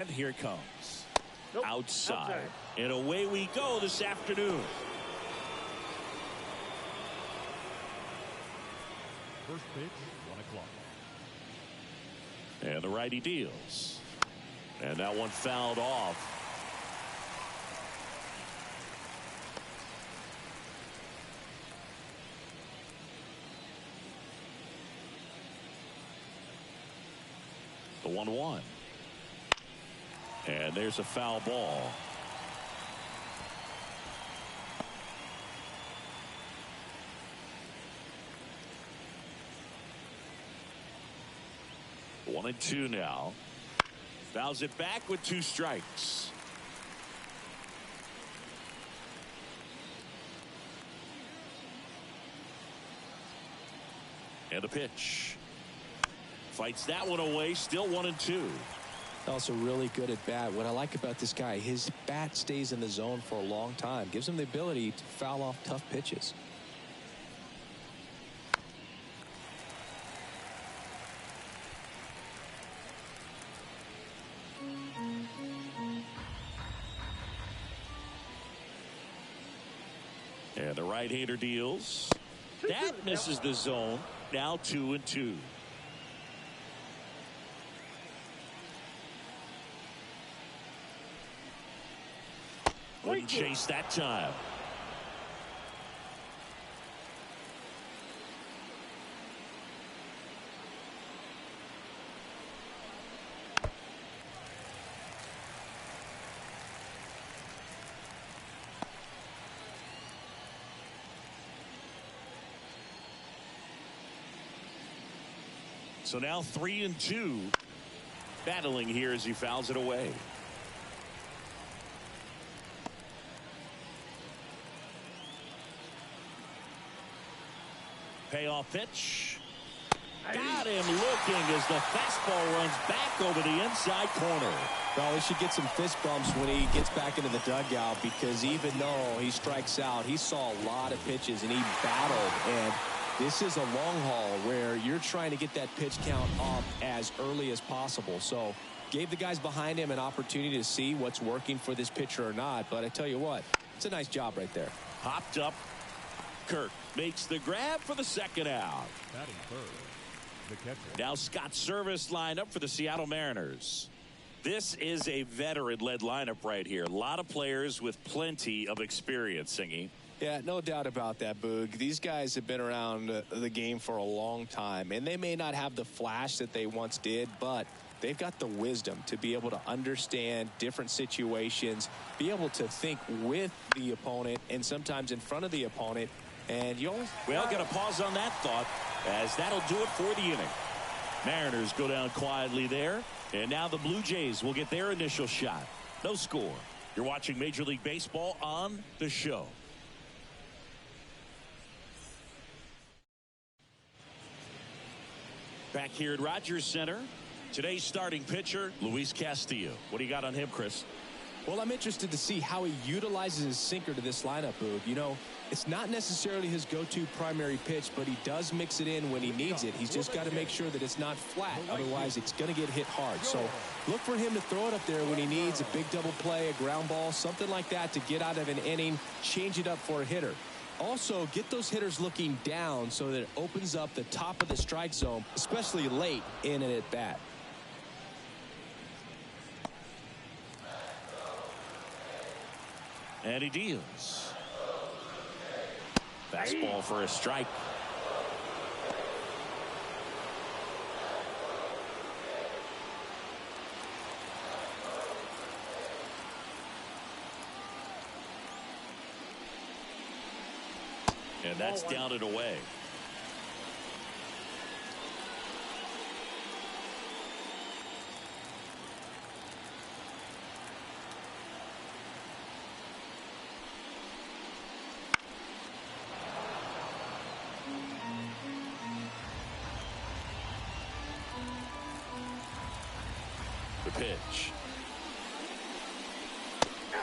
And here it comes. Outside. And away we go this afternoon. First pitch, 1 o'clock. And the righty deals. And that one fouled off. The 1-1. And there's a foul ball. One and two now. Fouls it back with 2 strikes. And the pitch. Fights that one away. Still 1 and 2. Also really good at bat. What I like about this guy, his bat stays in the zone for a long time. Gives him the ability to foul off tough pitches. And the right-hander deals. That misses the zone. Now 2 and 2. Wouldn't chase that time. So now 3 and 2. Battling here as he fouls it away. Payoff pitch. Got him looking as the fastball runs back over the inside corner. Well, he should get some fist bumps when he gets back into the dugout, because even though he strikes out, he saw a lot of pitches and he battled. And this is a long haul where you're trying to get that pitch count up as early as possible. So gave the guys behind him an opportunity to see what's working for this pitcher or not. But I tell you what, it's a nice job right there. Hopped up. Kirk makes the grab for the second out. Batting third, the catcher. Now Scott Service lined up for the Seattle Mariners. This is a veteran-led lineup right here. A lot of players with plenty of experience, Singy. Yeah, no doubt about that, Boog. These guys have been around the game for a long time, and they may not have the flash that they once did, but they've got the wisdom to be able to understand different situations, be able to think with the opponent and sometimes in front of the opponent. And you'll got to pause on that thought, as that'll do it for the inning. Mariners go down quietly there, and now the Blue Jays will get their initial shot. No score. You're watching Major League Baseball on The Show. Back here at Rogers Center, today's starting pitcher, Luis Castillo. What do you got on him, Chris? Well, I'm interested to see how he utilizes his sinker to this lineup, Boog. You know, it's not necessarily his go-to primary pitch, but he does mix it in when he needs it. He's just got to make sure that it's not flat. Otherwise, it's going to get hit hard. So look for him to throw it up there when he needs a big double play, a ground ball, something like that to get out of an inning, change it up for a hitter. Also, get those hitters looking down so that it opens up the top of the strike zone, especially late in an at-bat. And he deals. Fastball for a strike. And that's down and away. The pitch.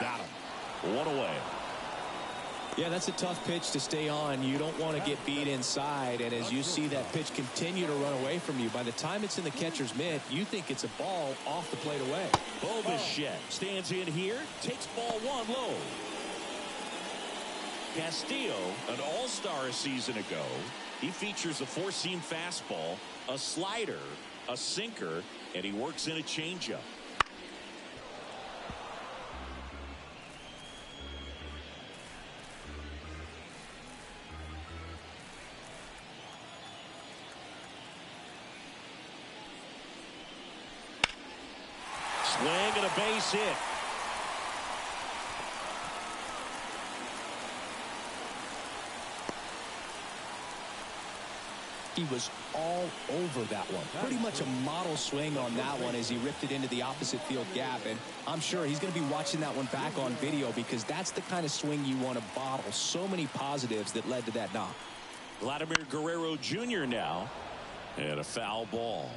Got him. 1 away. Yeah, that's a tough pitch to stay on. You don't want to get beat inside, and as you see that pitch continue to run away from you, by the time it's in the catcher's mitt, you think it's a ball off the plate away. Bo Bichette stands in here, takes ball one low. Castillo, an all-star a season ago. He features a four-seam fastball, a slider, a sinker, and he works in a changeup. Swing and a base hit. He was all over that one. Pretty much a model swing on that one as he ripped it into the opposite field gap. And I'm sure he's going to be watching that one back on video because that's the kind of swing you want to bottle. So many positives that led to that knock. Vladimir Guerrero Jr. now. And a foul ball.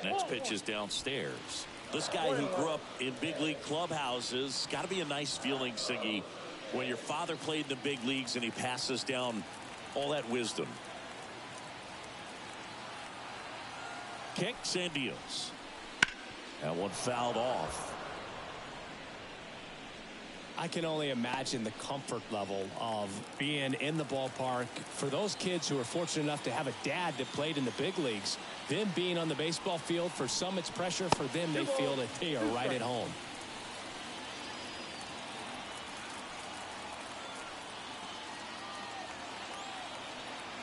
Next pitch is downstairs. This guy who grew up in big league clubhouses, got to be a nice feeling, Siggy, when your father played in the big leagues and he passes down all that wisdom. Kicks and deals. That one fouled off. I can only imagine the comfort level of being in the ballpark for those kids who are fortunate enough to have a dad that played in the big leagues. Them being on the baseball field, for some it's pressure. For them, they feel that they are right at home.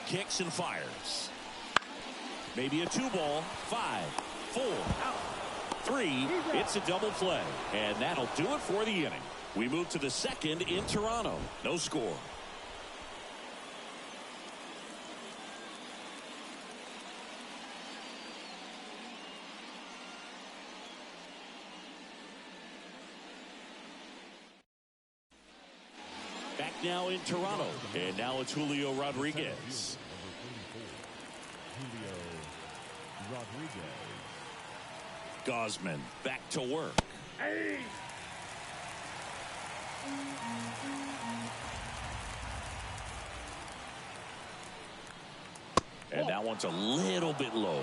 Kicks and fires. Maybe a 2-ball. 5, 4, 3. It's a double play. And that'll do it for the inning. We move to the second in Toronto. No score. Back now in Toronto. And now it's Julio Rodriguez. Julio Rodriguez. Gausman back to work. Hey. And that one's a little bit low.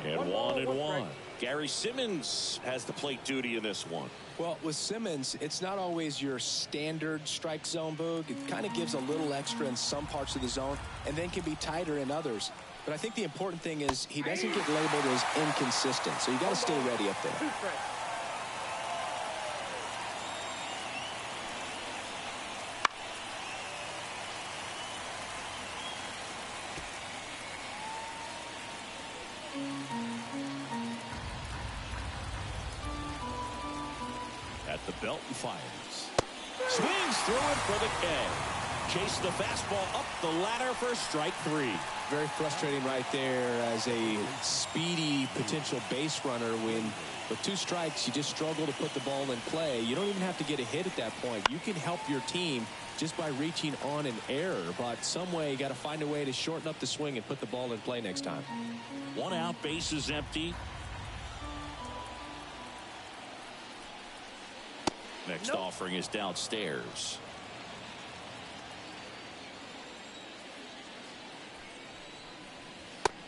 And 1-1. Gary Simmons has the plate duty in this one. Well, with Simmons, it's not always your standard strike zone, Boog. It kind of gives a little extra in some parts of the zone and then can be tighter in others. But I think the important thing is he doesn't get labeled as inconsistent. So you got to stay ready up there. At the belt and fires. Swings through it for the K. Chase the fastball up the ladder for strike 3. Very frustrating right there as a speedy potential base runner when with 2 strikes you just struggle to put the ball in play. You don't even have to get a hit at that point. You can help your team just by reaching on an error, but some way you got to find a way to shorten up the swing and put the ball in play next time. 1 out, base is empty. Next offering is downstairs.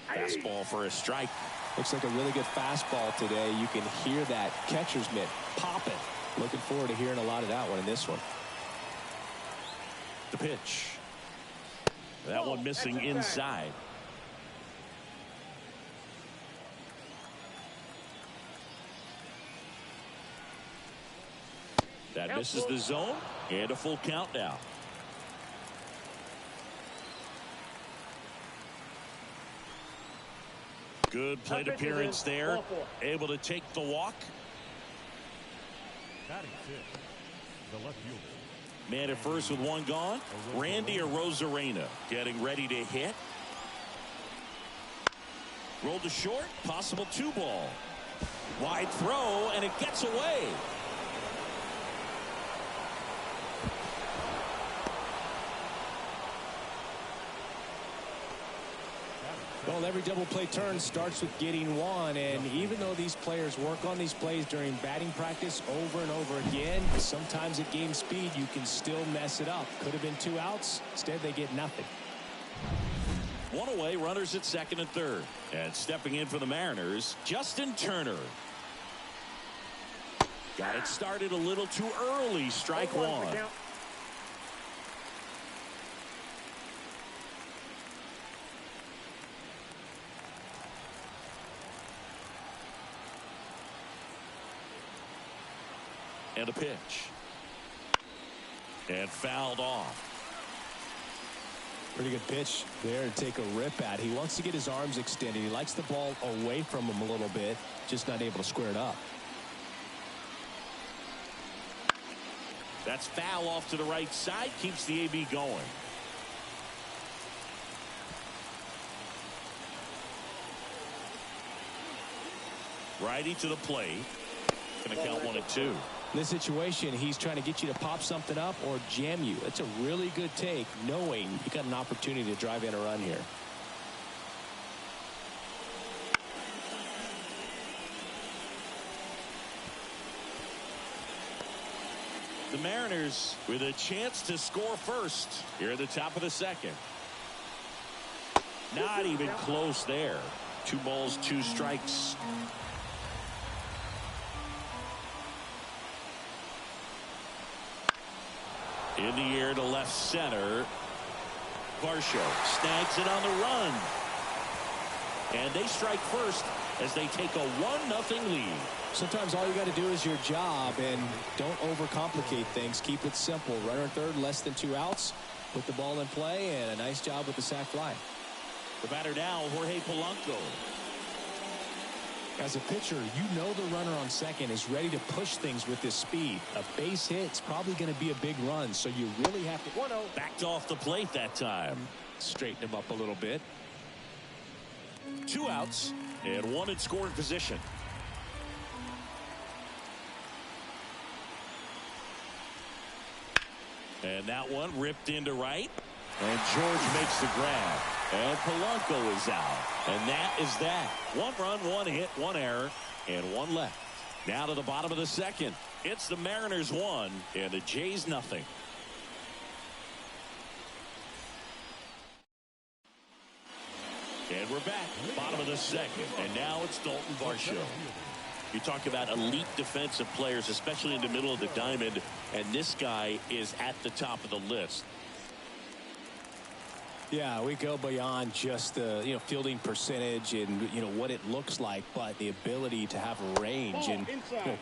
Fastball for a strike. Looks like a really good fastball today. You can hear that catcher's mitt popping. Looking forward to hearing a lot of that one in this one. The pitch. That one missing inside. That misses the zone, and a full count now. Good plate appearance there. Able to take the walk. Batting 6th, the left fielder. Man at first with 1 gone. Randy Arozarena getting ready to hit. Rolled to short. Possible 2-ball. Wide throw, and it gets away. Well, every double play turn starts with getting one, and even though these players work on these plays during batting practice over and over again, sometimes at game speed you can still mess it up. Could have been 2 outs. Instead, they get nothing. One away, runners at second and third. And stepping in for the Mariners, Justin Turner. Got it started a little too early. Strike one. And a pitch. And fouled off. Pretty good pitch there to take a rip at. He wants to get his arms extended. He likes the ball away from him a little bit, just not able to square it up. That's foul off to the right side. Keeps the AB going. Righty to the plate. Going to count 1-2. In this situation, he's trying to get you to pop something up or jam you. That's a really good take, knowing you got an opportunity to drive in a run here. The Mariners with a chance to score first here at the top of the second. Not even close there. 2 balls, 2 strikes. In the air to left center. Varsho snags it on the run. And they strike first as they take a 1-0 lead. Sometimes all you got to do is your job, and don't overcomplicate things. Keep it simple. Runner at third, less than 2 outs. Put the ball in play, and a nice job with the sac fly. The batter now, Jorge Polanco. As a pitcher, you know the runner on second is ready to push things with his speed. A base hit's probably going to be a big run, so you really have to. 1-0. Backed off the plate that time. Straighten him up a little bit. 2 outs and 1 in scoring position. And that one ripped into right. And George makes the grab. And Polanco is out. And that is that. 1 run, 1 hit, 1 error, and 1 left. Now to the bottom of the second. It's the Mariners 1 and the Jays nothing. And we're back. Bottom of the second. And now it's Dalton Varsho. You talk about elite defensive players, especially in the middle of the diamond, and this guy is at the top of the list. Yeah, we go beyond just the fielding percentage and what it looks like, but the ability to have range and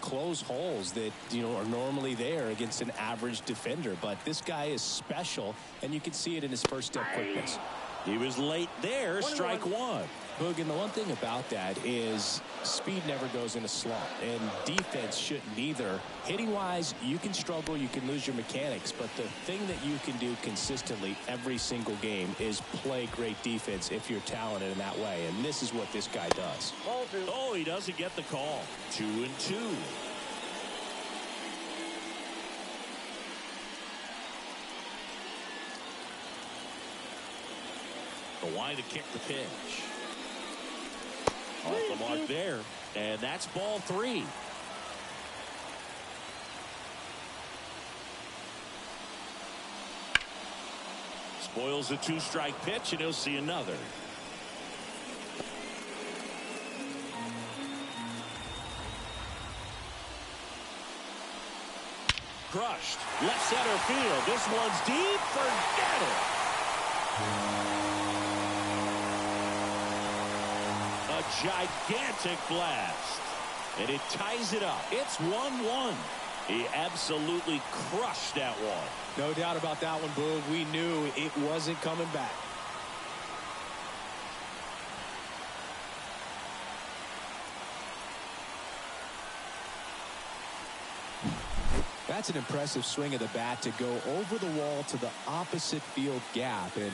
close holes that are normally there against an average defender. But this guy is special, and you can see it in his first step quickness. He was late there. Strike 1. Boog, and the one thing about that is speed never goes in a slump, and defense shouldn't either. Hitting wise, you can struggle, you can lose your mechanics, but the thing that you can do consistently every single game is play great defense if you're talented in that way, and this is what this guy does. Oh, he doesn't get the call. 2-2. The line to kick the pitch. Off the mark there. And that's ball 3. Spoils the 2-strike pitch, and he'll see another. Crushed. Left center field. This one's deep. Forget it. A gigantic blast. And it ties it up. It's 1-1. He absolutely crushed that one. No doubt about that one, Boog. We knew it wasn't coming back. That's an impressive swing of the bat to go over the wall to the opposite field gap. And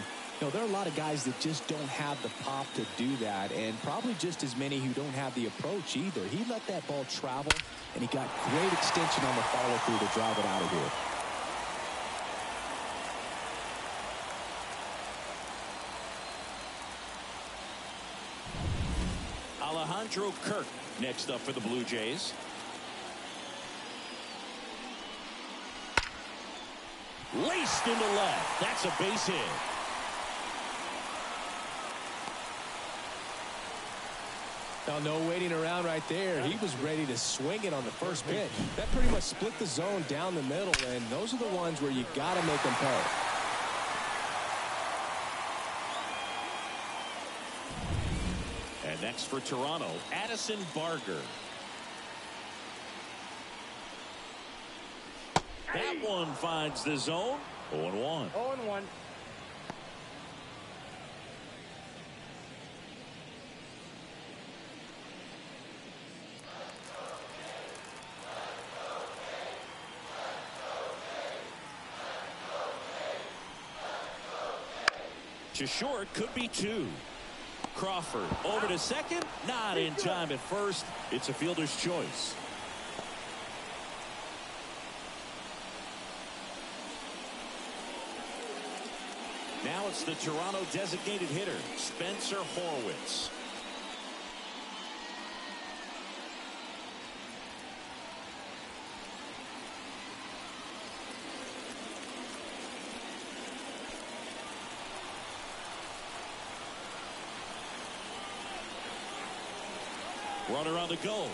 there are a lot of guys that just don't have the pop to do that, and probably just as many who don't have the approach either. He let that ball travel, and he got great extension on the follow-through to drive it out of here. Alejandro Kirk next up for the Blue Jays. Laced into left. That's a base hit. Now, no waiting around right there. He was ready to swing it on the first pitch. That pretty much split the zone down the middle, and those are the ones where you got to make them pay. And next for Toronto, Addison Barger. That one finds the zone. 0-1. 0-1. To short, could be 2. Crawford over to second, not in time at first. It's a fielder's choice. Now it's the Toronto designated hitter, Spencer Horwitz. Runner on the go.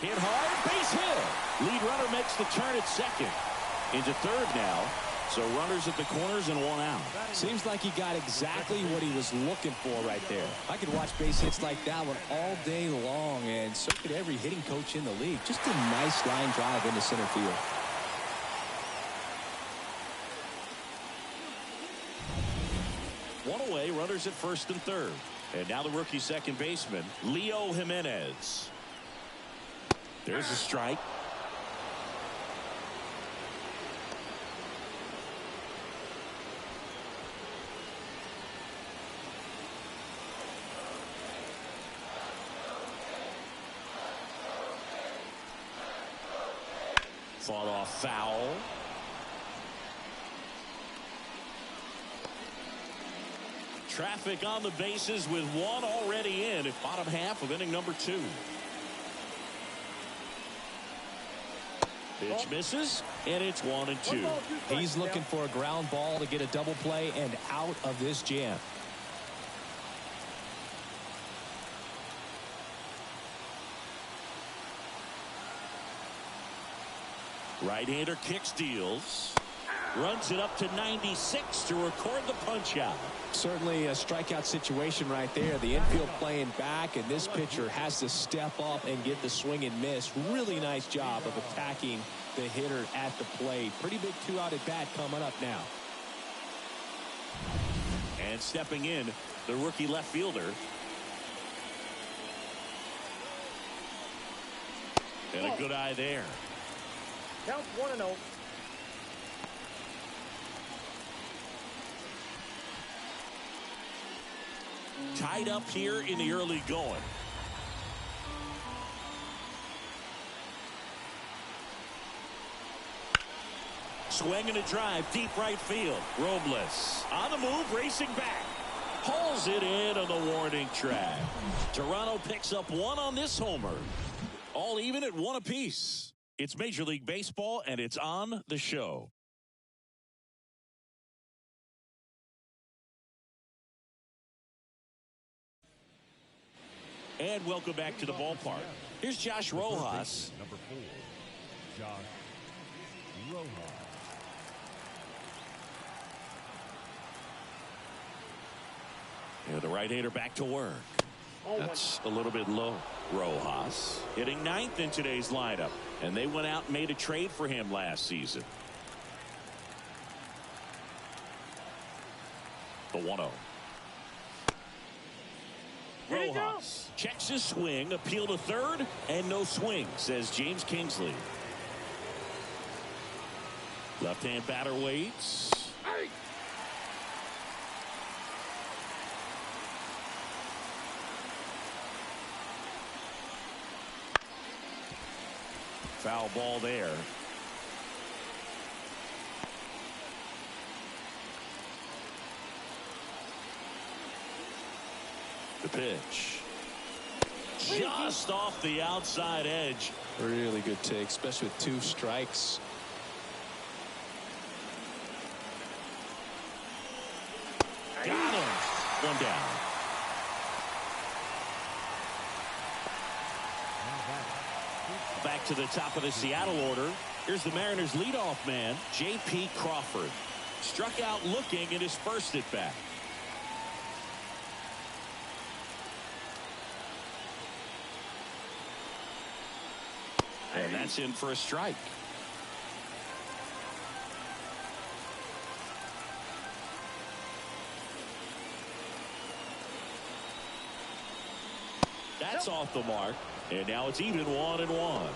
Hit hard, base hit. Lead runner makes the turn at second. Into third now. So runners at the corners and 1 out. Seems like he got exactly what he was looking for right there. I could watch base hits like that one all day long, and so could every hitting coach in the league. Just a nice line drive into center field. One away, runners at first and third. And now the rookie second baseman, Leo Jimenez. There's a strike. Fought off foul. Traffic on the bases with 1 already in at bottom half of inning number 2. Pitch misses, and it's 1-2. He's looking for a ground ball to get a double play and out of this jam. Right-hander kicks, deals. Runs it up to 96 to record the punch out. Certainly a strikeout situation right there. The infield playing back, and this pitcher has to step up and get the swing and miss. Really nice job of attacking the hitter at the plate. Pretty big 2-out at bat coming up now. And stepping in, the rookie left fielder. And a good eye there. Count 1-0. Tied up here in the early going. Swing and a drive, deep right field. Robles on the move, racing back. Hauls it in on the warning track. Toronto picks up 1 on this homer. All even at 1 apiece. It's Major League Baseball, and it's on the show. And welcome back to the ballpark. Here's Josh Rojas. Number 4, Josh Rojas. Yeah, the right-hander back to work. That's a little bit low. Rojas hitting 9th in today's lineup, and they went out and made a trade for him last season. The 1-0. Rojas checks his swing, appeal to third, and no swing, says James Kingsley. Left-hand batter waits. Foul ball there. The pitch. just off the outside edge. Really good take, especially with 2 strikes. Got him. 1 down. Back to the top of the Seattle order. Here's the Mariners' leadoff man, J.P. Crawford. Struck out looking in his first at bat. And that's in for a strike. That's off the mark. And now it's even 1-1.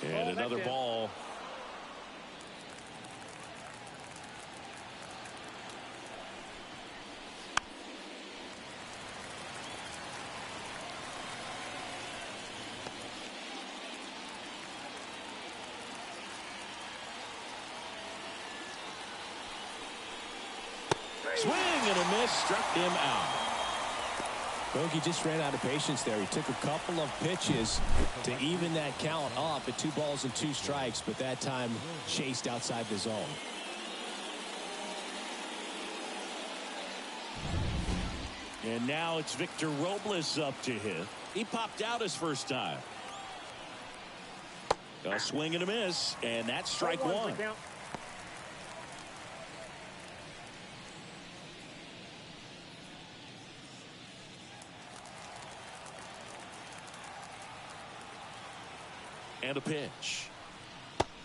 And another ball. Swing and a miss, struck him out. Bogey just ran out of patience there. He took a couple of pitches to even that count up at 2 balls and 2 strikes, but that time chased outside the zone. And now it's Victor Robles up to hit. He popped out his first time. A swing and a miss, and that's strike 1. And a pitch.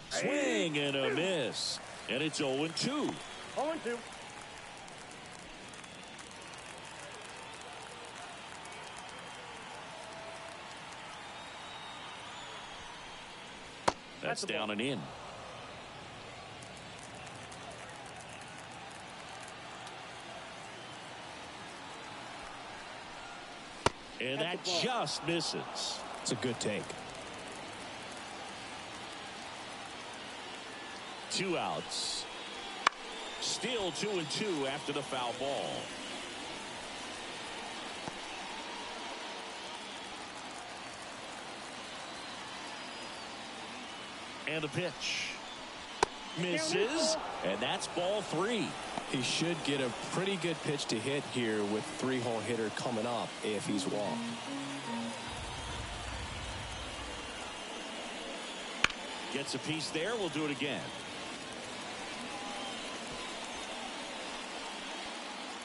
Swing and a miss. And it's 0-2. 0-2. That's down and in. And that just misses. It's a good take. 2 outs. Still 2-2 after the foul ball. And a pitch. Misses. And that's ball 3. He should get a pretty good pitch to hit here with 3-hole hitter coming up if he's walked. Gets a piece there. We'll do it again.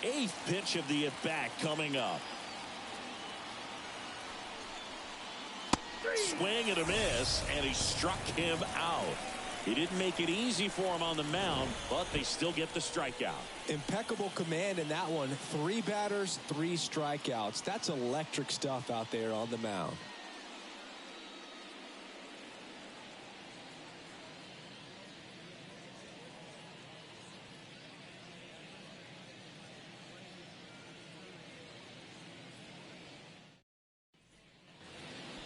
8th pitch of the at-bat coming up. Swing and a miss, and he struck him out. He didn't make it easy for him on the mound, but they still get the strikeout. Impeccable command in that one. 3 batters, 3 strikeouts. That's electric stuff out there on the mound.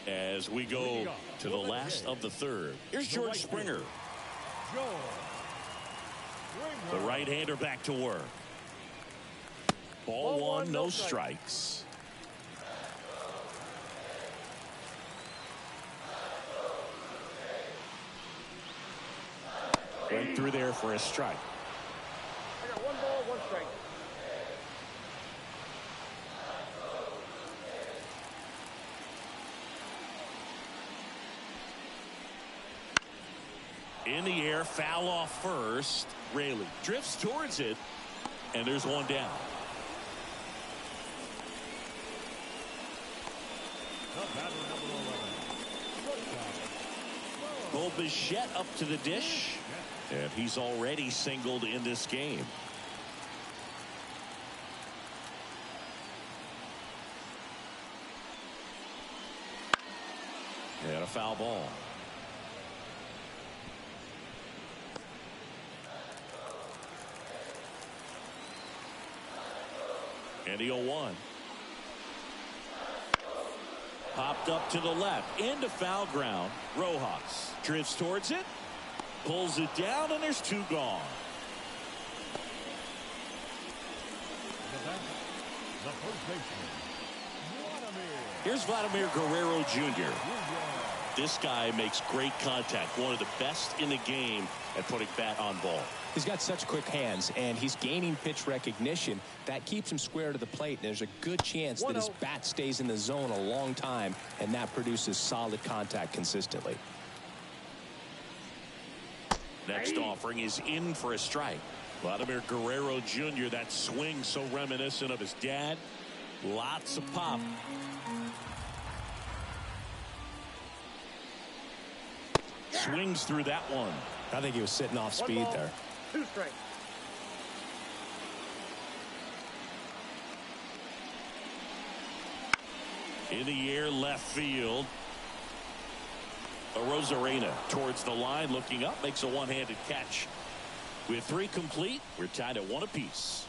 As we go to the last of the 3rd. Here's George Springer. The right-hander back to work. Ball 1, no strikes. Went through there for a strike. I got 1 ball, 1 strike. In the air, foul off first. Raley drifts towards it, and there's 1 down. Bo Bichette up to the dish, and he's already singled in this game. And a foul ball. And the 0-1. Popped up to the left into foul ground. Rojas drifts towards it, pulls it down, and there's 2 gone. The first baseman, Vladimir. Here's Vladimir Guerrero Jr. This guy makes great contact. One of the best in the game at putting bat on ball. He's got such quick hands, and he's gaining pitch recognition. That keeps him square to the plate, and there's a good chance that his bat stays in the zone a long time, and that produces solid contact consistently. Next offering is in for a strike. Vladimir Guerrero Jr., that swing so reminiscent of his dad. Lots of pop. Swings through that one. I think he was sitting off speed there. 2 strikes. In the air, left field. Rosarena towards the line, looking up, makes a one-handed catch. With 3 complete, we're tied at 1 apiece.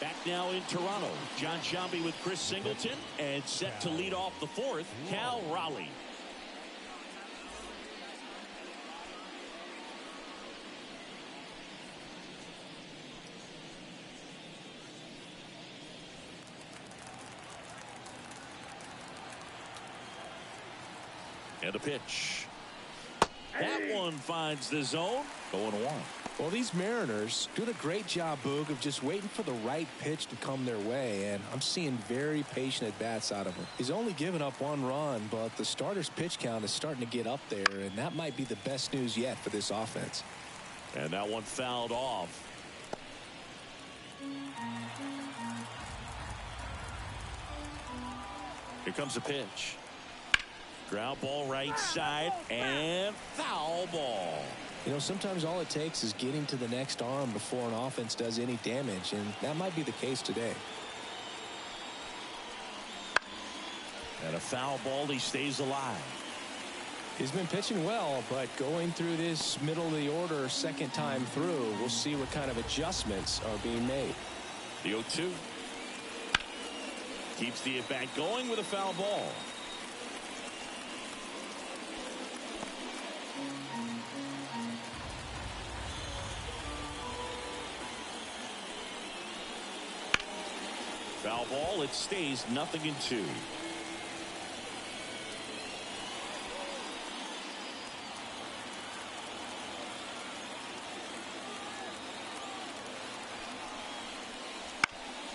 Back now in Toronto, John Sciambi with Chris Singleton, and set to lead off the 4th, Cal Raleigh. And a pitch. That one finds the zone. 0-1. Well, these Mariners doing a great job, Boog, of just waiting for the right pitch to come their way, and I'm seeing very patient at-bats out of him. He's only given up 1 run, but the starter's pitch count is starting to get up there, and that might be the best news yet for this offense. And that one fouled off. Here comes a pitch. Ground ball right side, and foul ball. You know, sometimes all it takes is getting to the next arm before an offense does any damage, and that might be the case today. And a foul ball, he stays alive. He's been pitching well, but going through this middle of the order 2nd time through, we'll see what kind of adjustments are being made. The 0-2. Keeps the at-bat going with a foul ball. Foul ball, it stays 0-2.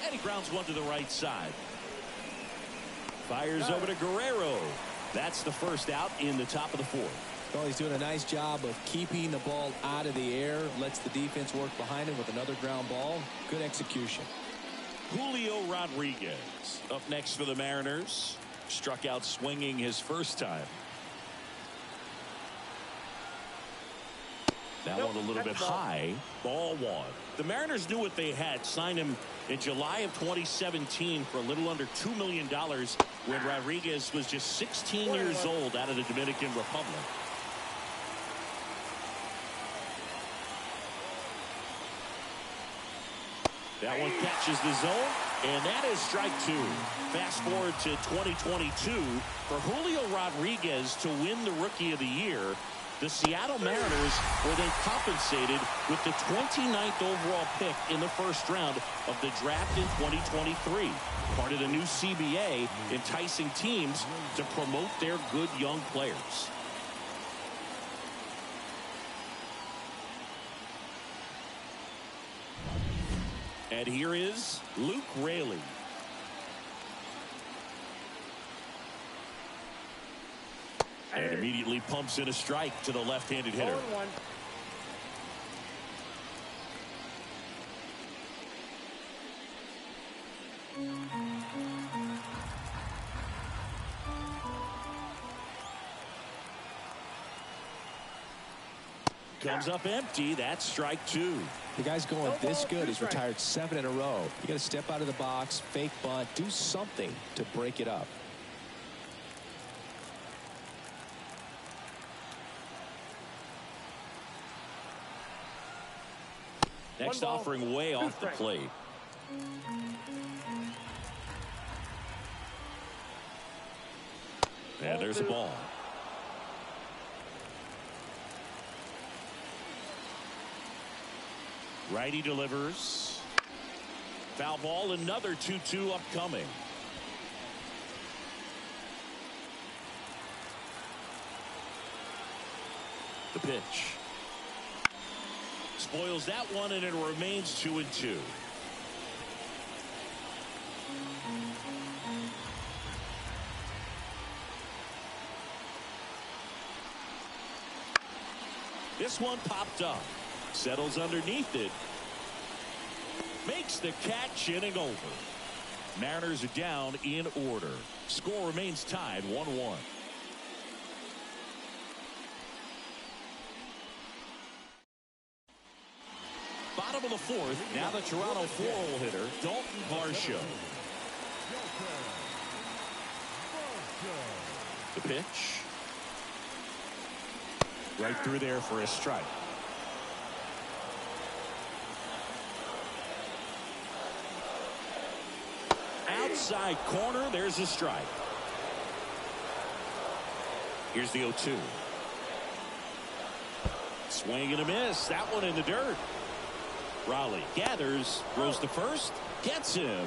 And he grounds one to the right side. Fires over to Guerrero. That's the first out in the top of the 4th. Well, he's doing a nice job of keeping the ball out of the air. Lets the defense work behind him with another ground ball. Good execution. Julio Rodriguez up next for the Mariners. Struck out swinging his first time. That one a little bit high. Ball 1. The Mariners knew what they had. Signed him in July of 2017 for a little under $2 million when Rodriguez was just 16 years old out of the Dominican Republic. That one catches the zone, and that is strike 2. Fast forward to 2022 for Julio Rodriguez to win the Rookie of the Year. The Seattle Mariners were then compensated with the 29th overall pick in the first round of the draft in 2023. Part of the new CBA, enticing teams to promote their good young players. And here is Luke Raley. And immediately pumps in a strike to the left-handed hitter. 0-1. Comes up empty. That's strike 2. The guy's going this good. He's retired 7 in a row. You got to step out of the box, fake bunt, do something to break it up. Next ball, offering way two off the strikes. plate. And there's a ball. Righty delivers. Foul ball, another 2-2 upcoming. The pitch. Spoils that one, and it remains 2-2. This one popped up. Settles underneath it. Makes the catch, inning over. Mariners are down in order. Score remains tied 1-1. Bottom of the fourth. Now the Toronto 4-hole hitter, Dalton Varsho. The pitch. Right through there for a strike. Outside corner, there's a strike. Here's the 0-2. Swing and a miss. That one in the dirt. Raleigh gathers, throws to first, gets him.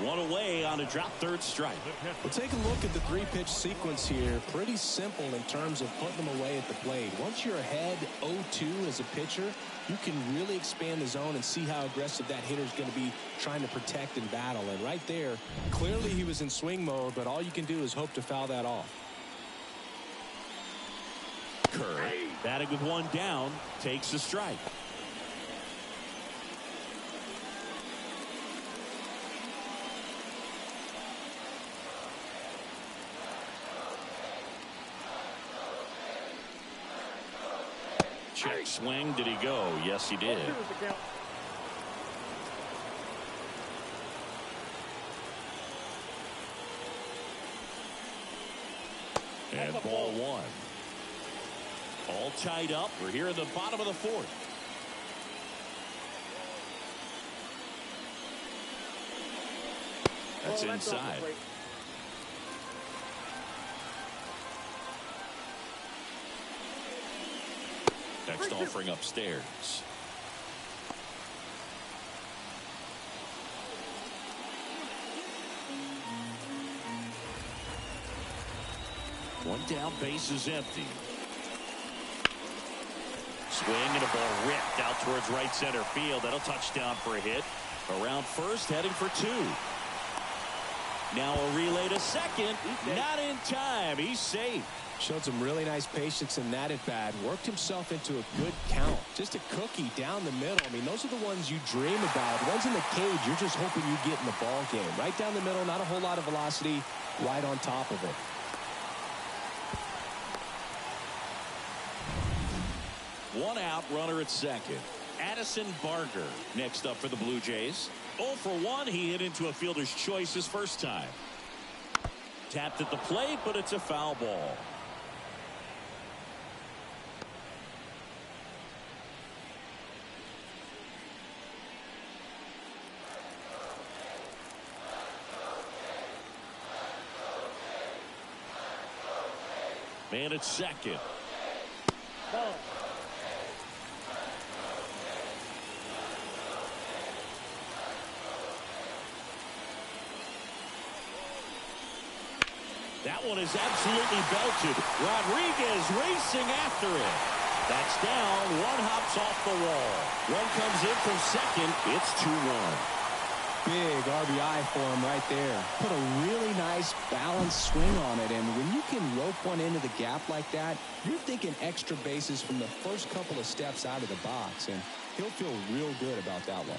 One away on a drop third strike. Well, take a look at the three-pitch sequence here. Pretty simple in terms of putting them away at the plate. Once you're ahead 0-2 as a pitcher, you can really expand the zone and see how aggressive that hitter is going to be trying to protect and battle. And right there, clearly he was in swing mode, but all you can do is hope to foul that off. Kerr, batting with one down, takes a strike. Check swing. Did he go? Yes, he did. And ball one. All tied up. We're here in the bottom of the fourth. That's inside. Next offering upstairs. One down, base is empty. Swing and a ball ripped out towards right center field. That'll touch down for a hit. Around first, heading for two. Now a relay to second. Not in time. He's safe. Showed some really nice patience in that at bat. Worked himself into a good count. Just a cookie down the middle. I mean, those are the ones you dream about. Ones in the cage, you're just hoping you get in the ball game. Right down the middle, not a whole lot of velocity. Right on top of it. One out, runner at second. Addison Barger next up for the Blue Jays. 0 for 1. He hit into a fielder's choice his first time. Tapped at the plate, but it's a foul ball. Man at second. Ball. That one is absolutely belted. Rodriguez racing after it. That's down. One hops off the wall. One comes in from second. It's 2-1. Big RBI for him right there. Put a really nice balanced swing on it, and when you can rope one into the gap like that, you're thinking extra bases from the first couple of steps out of the box, and he'll feel real good about that one.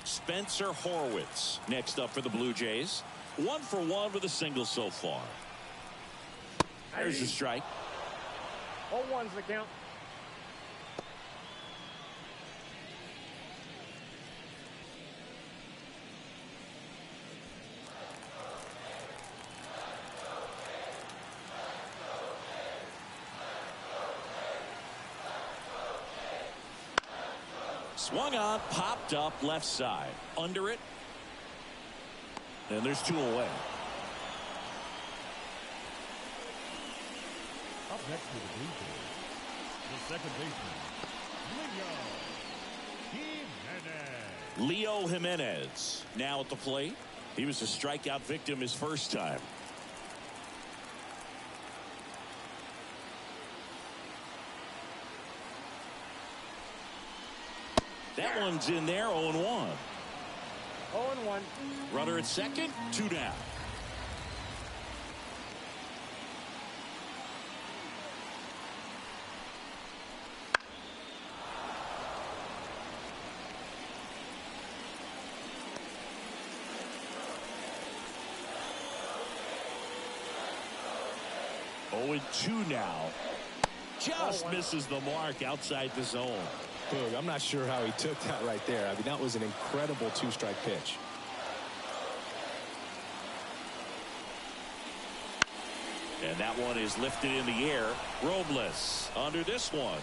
Spencer Horwitz next up for the Blue Jays. 1 for 1 with a single so far. There's a strike. 0-1's the count. Swung on, popped up left side. Under it. And there's 2 away. Up next to the Blue Jays, the second baseman, Leo Jimenez now at the plate. He was a strikeout victim his first time. That one's in there, 0-1. 0-1. Runner at second, 2 down. Oh, and 2 now. Just misses the mark outside the zone. Boog, I'm not sure how he took that right there. I mean, that was an incredible 2-strike pitch. And that one is lifted in the air. Robles under this one.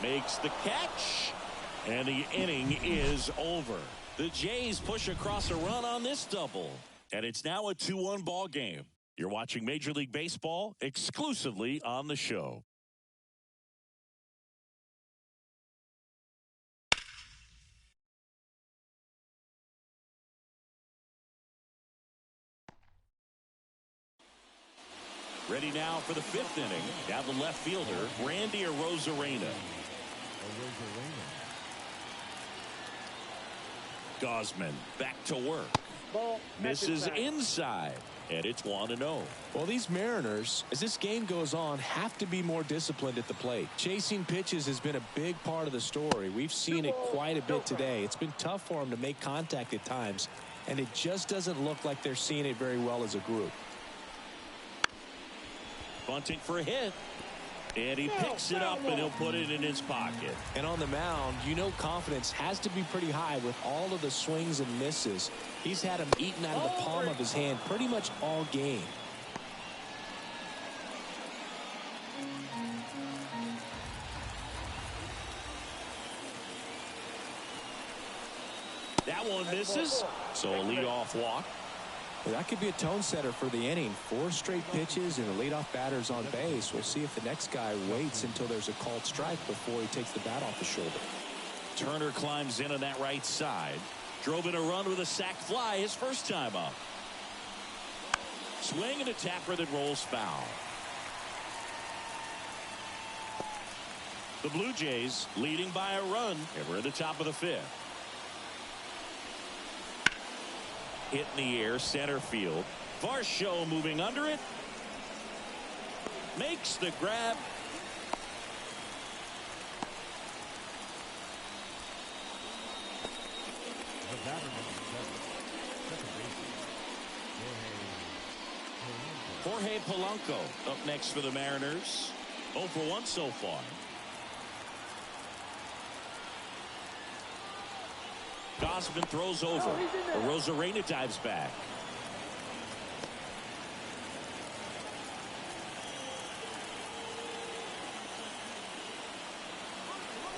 Makes the catch. And the inning is over. The Jays push across a run on this double. And it's now a 2-1 ball game. You're watching Major League Baseball exclusively on the show. Ready now for the 5th inning. Down the left fielder, Randy Arozarena. Gosman back to work. Ball. Misses inside. And it's 1-0. Well, these Mariners, as this game goes on, have to be more disciplined at the plate. Chasing pitches has been a big part of the story. We've seen it quite a bit today. It's been tough for them to make contact at times, and it just doesn't look like they're seeing it very well as a group. Bunting for a hit. And he picks it up and he'll put it in his pocket. And on the mound, you know confidence has to be pretty high with all of the swings and misses. He's had them eaten out of the palm of his hand pretty much all game. That one misses. So a leadoff walk. Well, that could be a tone setter for the inning. 4 straight pitches and the leadoff batter's on base. We'll see if the next guy waits until there's a called strike before he takes the bat off the shoulder. Turner climbs in on that right side. Drove in a run with a sac fly his first time up. Swing and a tapper that rolls foul. The Blue Jays leading by a run. And we're at the top of the 5th. Hit in the air, center field. Varsho moving under it. Makes the grab. Jorge Polanco up next for the Mariners. 0 for 1 so far. Gosman throws over. Arozarena dives back.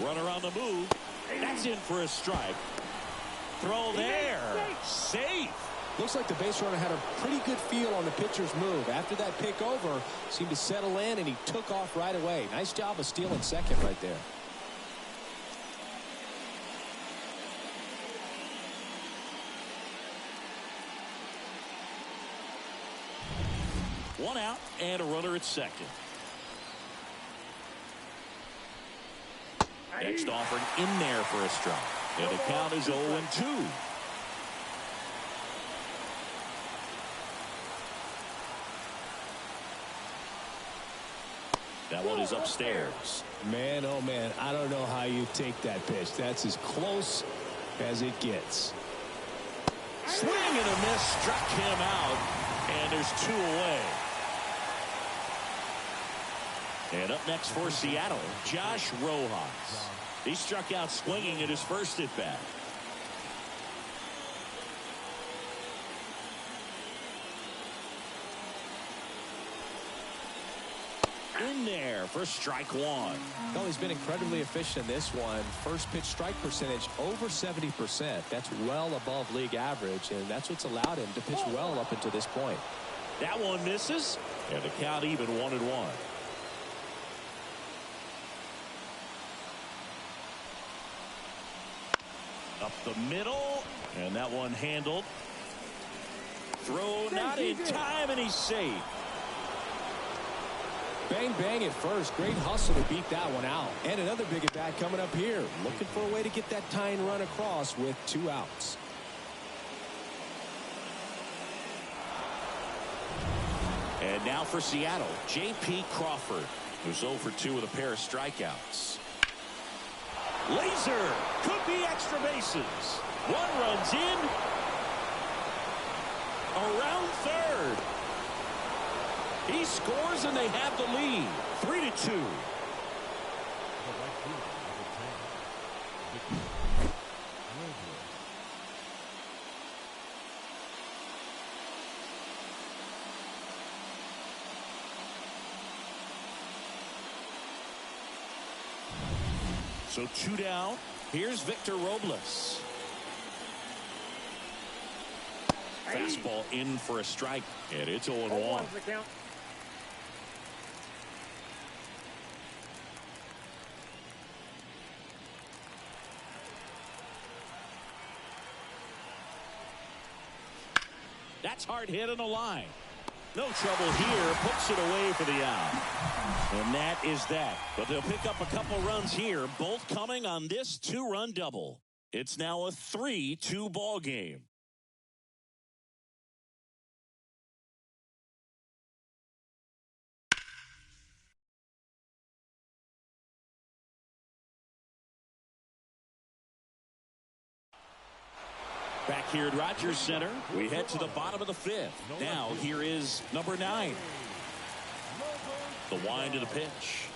Runner on the move. That's in for a strike. Throw there. Safe. Looks like the base runner had a pretty good feel on the pitcher's move. After that pick over, seemed to settle in, and he took off right away. Nice job of stealing second right there. One out and a runner at second. Next offering in there for a strike. And the count is 0-2. That one is upstairs. Man, oh man, I don't know how you take that pitch. That's as close as it gets. Swing and a miss, struck him out, and there's 2 away. And up next for Seattle, Josh Rojas. He struck out swinging at his first at bat. in there for strike one. Well, he's been incredibly efficient in this one. First pitch strike percentage over 70%. That's well above league average, and that's what's allowed him to pitch well up until this point. That one misses, and the count even 1-1. Up the middle, and that one handled. Throw not in time, and he's safe. Bang, bang at first. Great hustle to beat that one out. And another big at bat coming up here. Looking for a way to get that tying run across with 2 outs. And now for Seattle, J.P. Crawford, who's 0 for 2 with a pair of strikeouts. Laser could be extra bases. One runs in. Around third. He scores and they have the lead. 3-2. So 2 down. Here's Victor Robles. Fastball in for a strike, and it's 0-1. That's hard hit on the line. No trouble here. Puts it away for the out. And that is that. But they'll pick up a couple runs here, both coming on this 2-run double. It's now a 3-2 ball game. Back here at Rogers Center, we head to the bottom of the 5th. Now here is number 9. The wind of the pitch.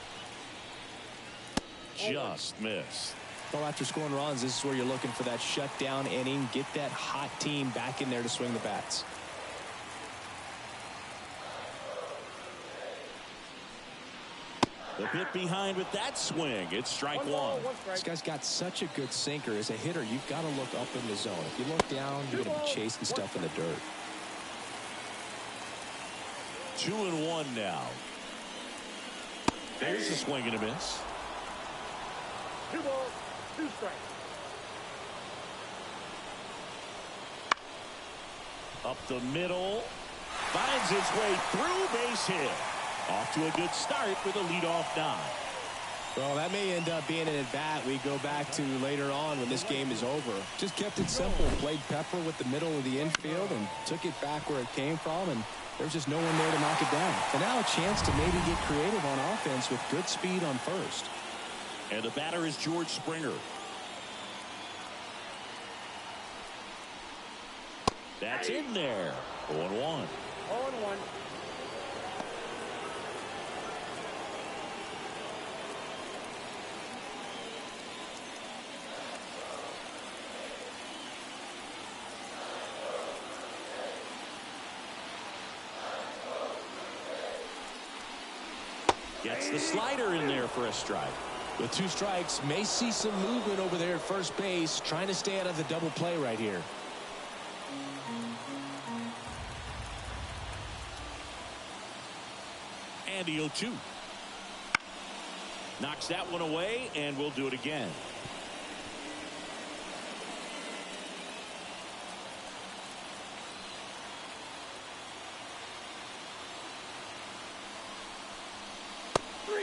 Just missed. Well, after scoring runs, this is where you're looking for that shutdown inning. Get that hot team back in there to swing the bats. The bit behind with that swing. It's strike one. This guy's got such a good sinker. As a hitter, you've got to look up in the zone. If you look down, you're going to be chasing stuff in the dirt. 2-1 now. There's a swing and a miss. 2 balls, 2 strikes. Up the middle. Finds its way through, base hit. Off to a good start with a leadoff knock. Well, that may end up being an at-bat we go back to later on when this game is over. Just kept it simple. Played pepper with the middle of the infield and took it back where it came from, and there's just no one there to knock it down. And now a chance to maybe get creative on offense with good speed on first. And the batter is George Springer. That's in there. 0-1. 0-1. Gets the slider in there for a strike. With 2 strikes, may see some movement over there at first base, trying to stay out of the double play right here. And the 0-2. Knocks that one away, and we'll do it again.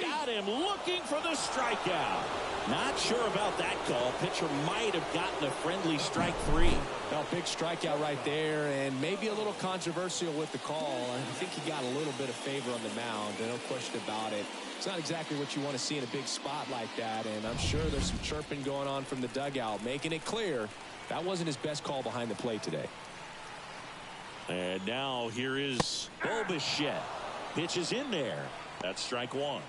Got him looking for the strikeout. Not sure about that call. Pitcher might have gotten a friendly strike 3. Well, big strikeout right there, and maybe a little controversial with the call. I think he got a little bit of favor on the mound. No question about it. It's not exactly what you want to see in a big spot like that, and I'm sure there's some chirping going on from the dugout, making it clear that wasn't his best call behind the plate today. And now here is Bo Bichette. Pitch is in there. That's strike 1.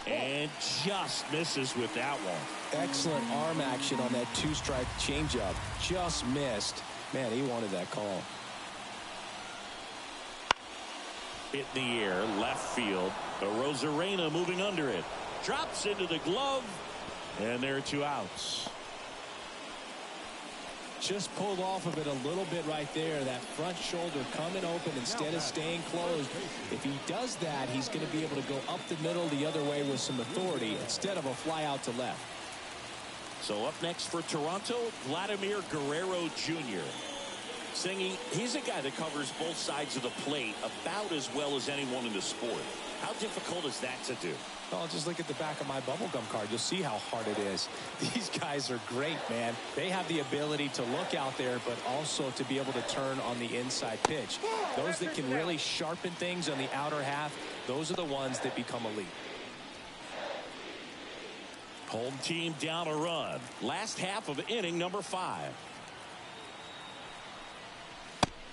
And just misses with that one. Excellent arm action on that two-strike changeup. Just missed. Man, he wanted that call. Hit in the air, left field. Rosarena moving under it. Drops into the glove. And there are 2 outs. Just pulled off of it a little bit right there. That front shoulder coming open instead of staying closed. If he does that, he's going to be able to go up the middle the other way with some authority instead of a fly out to left. So up next for Toronto, Vladimir Guerrero Jr. Singy, he's a guy that covers both sides of the plate about as well as anyone in the sport. How difficult is that to do? Well, just look at the back of my bubblegum card. You'll see how hard it is. These guys are great, man. They have the ability to look out there, but also to be able to turn on the inside pitch. Those that can really sharpen things on the outer half, those are the ones that become elite. Home team down a run. Last half of inning number 5.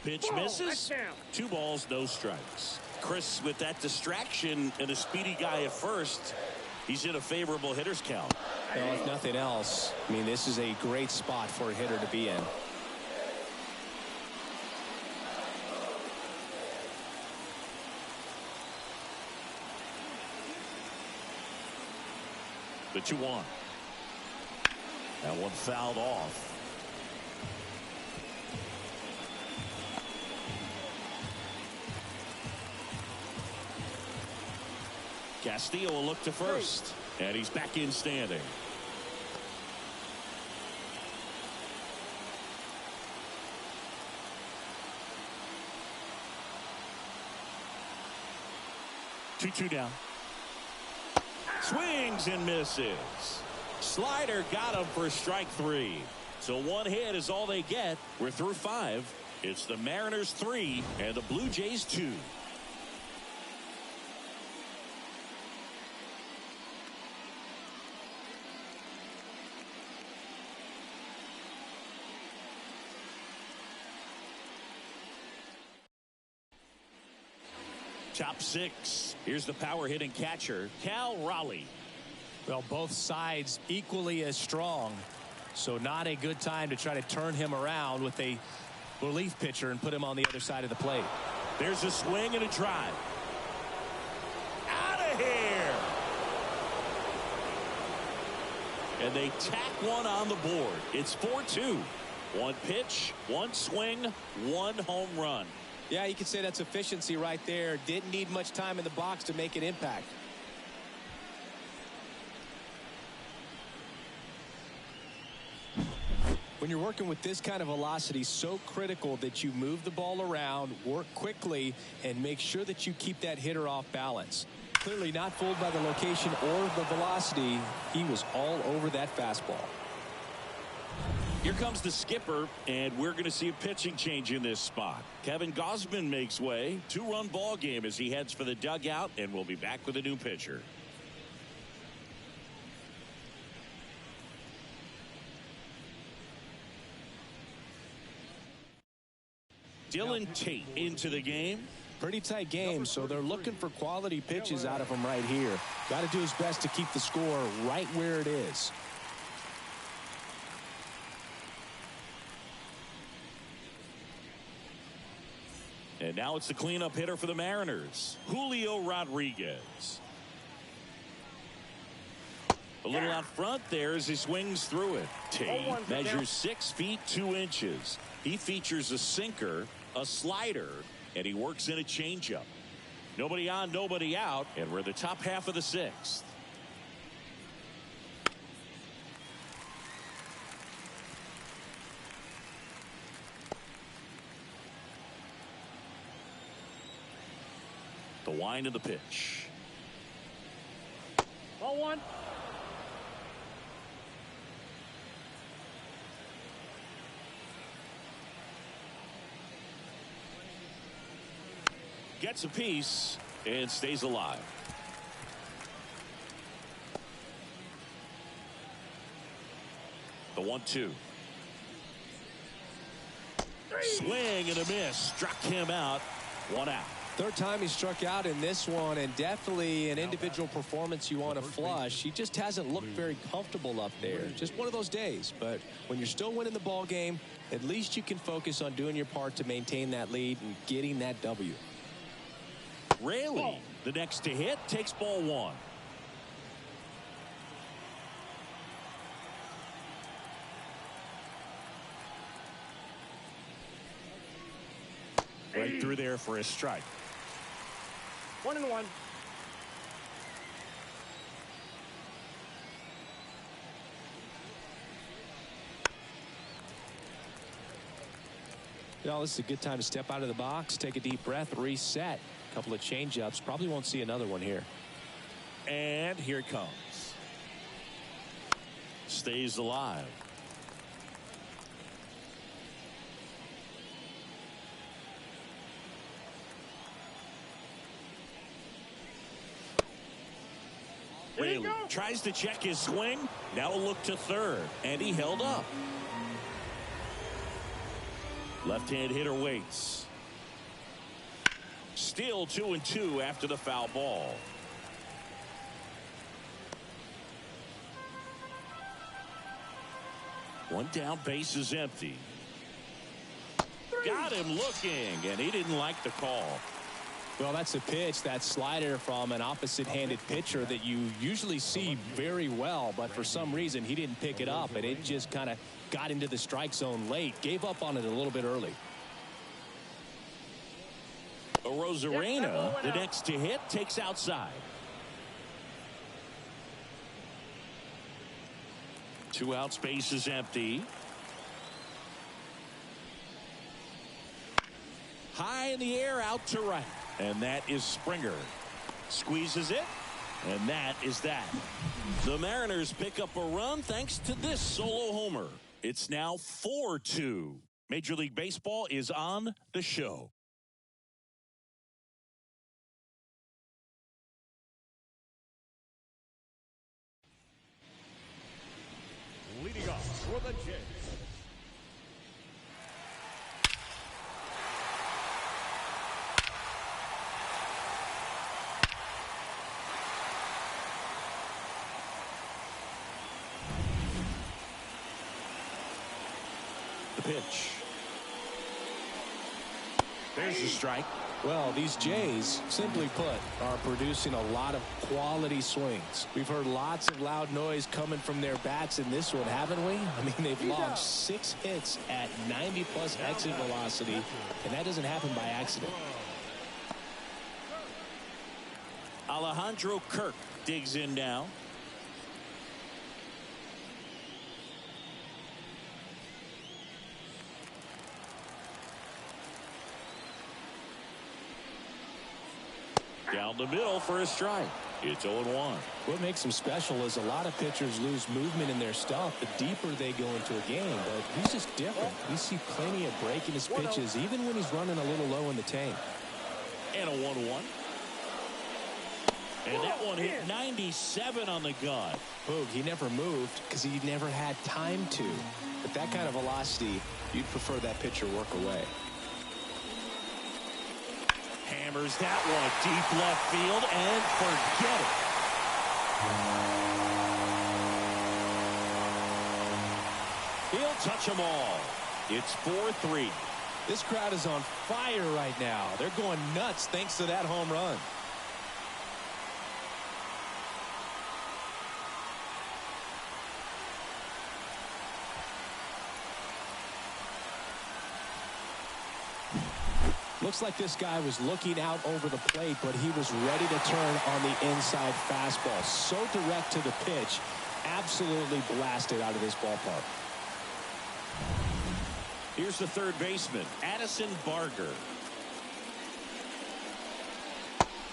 Pitch misses. 2 balls, no strikes. Chris, with that distraction and a speedy guy at first, he's in a favorable hitter's count. Well, if nothing else, I mean, this is a great spot for a hitter to be in. The 2-1. That one fouled off. Castillo will look to first, and he's back in standing. Two down. Swings and misses. Slider got him for strike 3. So 1 hit is all they get. We're through 5. It's the Mariners 3 and the Blue Jays 2. Top 6. Here's the power hitting catcher, Cal Raleigh. Well, both sides equally as strong. So not a good time to try to turn him around with a relief pitcher and put him on the other side of the plate. There's a swing and a drive. Out of here. And they tack one on the board. It's 4-2. 1 pitch, 1 swing, 1 home run. Yeah, you could say that's efficiency right there. Didn't need much time in the box to make an impact. When you're working with this kind of velocity, so critical that you move the ball around, work quickly, and make sure that you keep that hitter off balance. Clearly not fooled by the location or the velocity. He was all over that fastball. Here comes the skipper, and we're going to see a pitching change in this spot. Kevin Gausman makes way. 2-run ball game as he heads for the dugout, and we'll be back with a new pitcher. Dylan Tate into the game. Pretty tight game, so they're looking for quality pitches out of him right here. Got to do his best to keep the score right where it is. And now it's the cleanup hitter for the Mariners, Julio Rodriguez. A little out front there as he swings through it. Tate measures 6 feet 2 inches. He features a sinker, a slider, and he works in a changeup. Nobody on, nobody out, and we're the top half of the 6th. The wind of the pitch. 0-1. Gets a piece and stays alive. The 1-2. Swing and a miss. Struck him out. 1 out. Third time he struck out in this one, and definitely an individual performance you want to flush. He just hasn't looked very comfortable up there. Just one of those days. But when you're still winning the ball game, at least you can focus on doing your part to maintain that lead and getting that W. Raley, the next to hit, takes ball one. Right through there for a strike. 1-1. You know, this is a good time to step out of the box, take a deep breath, reset. A couple of change-ups. Probably won't see another one here. And here it comes. Stays alive. Raley tries to check his swing. Now a look to third, and he held up. Left-hand hitter waits. Still 2-2 after the foul ball. One down, base is empty. Got him looking, and he didn't like the call. Well, that's a pitch, that slider from an opposite-handed pitcher that you usually see very well, but for some reason he didn't pick it up, and it just kind of got into the strike zone late. Gave up on it a little bit early. Rosarena, the next to hit, takes outside. 2 outs, base is empty. High in the air, out to right. And that is Springer. Squeezes it, and that is that. The Mariners pick up a run thanks to this solo homer. It's now 4-2. Major League Baseball is on the show. Leading off for the Jays. Pitch. There's the strike. Well, these Jays, simply put, are producing a lot of quality swings. We've heard lots of loud noise coming from their bats in this one, haven't we? I mean, they've logged 6 hits at 90-plus exit velocity, and that doesn't happen by accident. Alejandro Kirk digs in now. Down the middle for a strike. It's 0-1. What makes him special is a lot of pitchers lose movement in their stuff the deeper they go into a game, but he's just different. We see plenty of break in his pitches, even when he's running a little low in the tank. And a 1-1. And that one hit 97 on the gun. Boog, he never moved because he never had time to. But that kind of velocity, you'd prefer that pitcher work away. Hammers that one deep left field and forget it. He'll touch them all. It's 4-3. This crowd is on fire right now. They're going nuts thanks to that home run. Looks like this guy was looking out over the plate, but he was ready to turn on the inside fastball. So direct to the pitch, absolutely blasted out of this ballpark. Here's the third baseman, Addison Barger.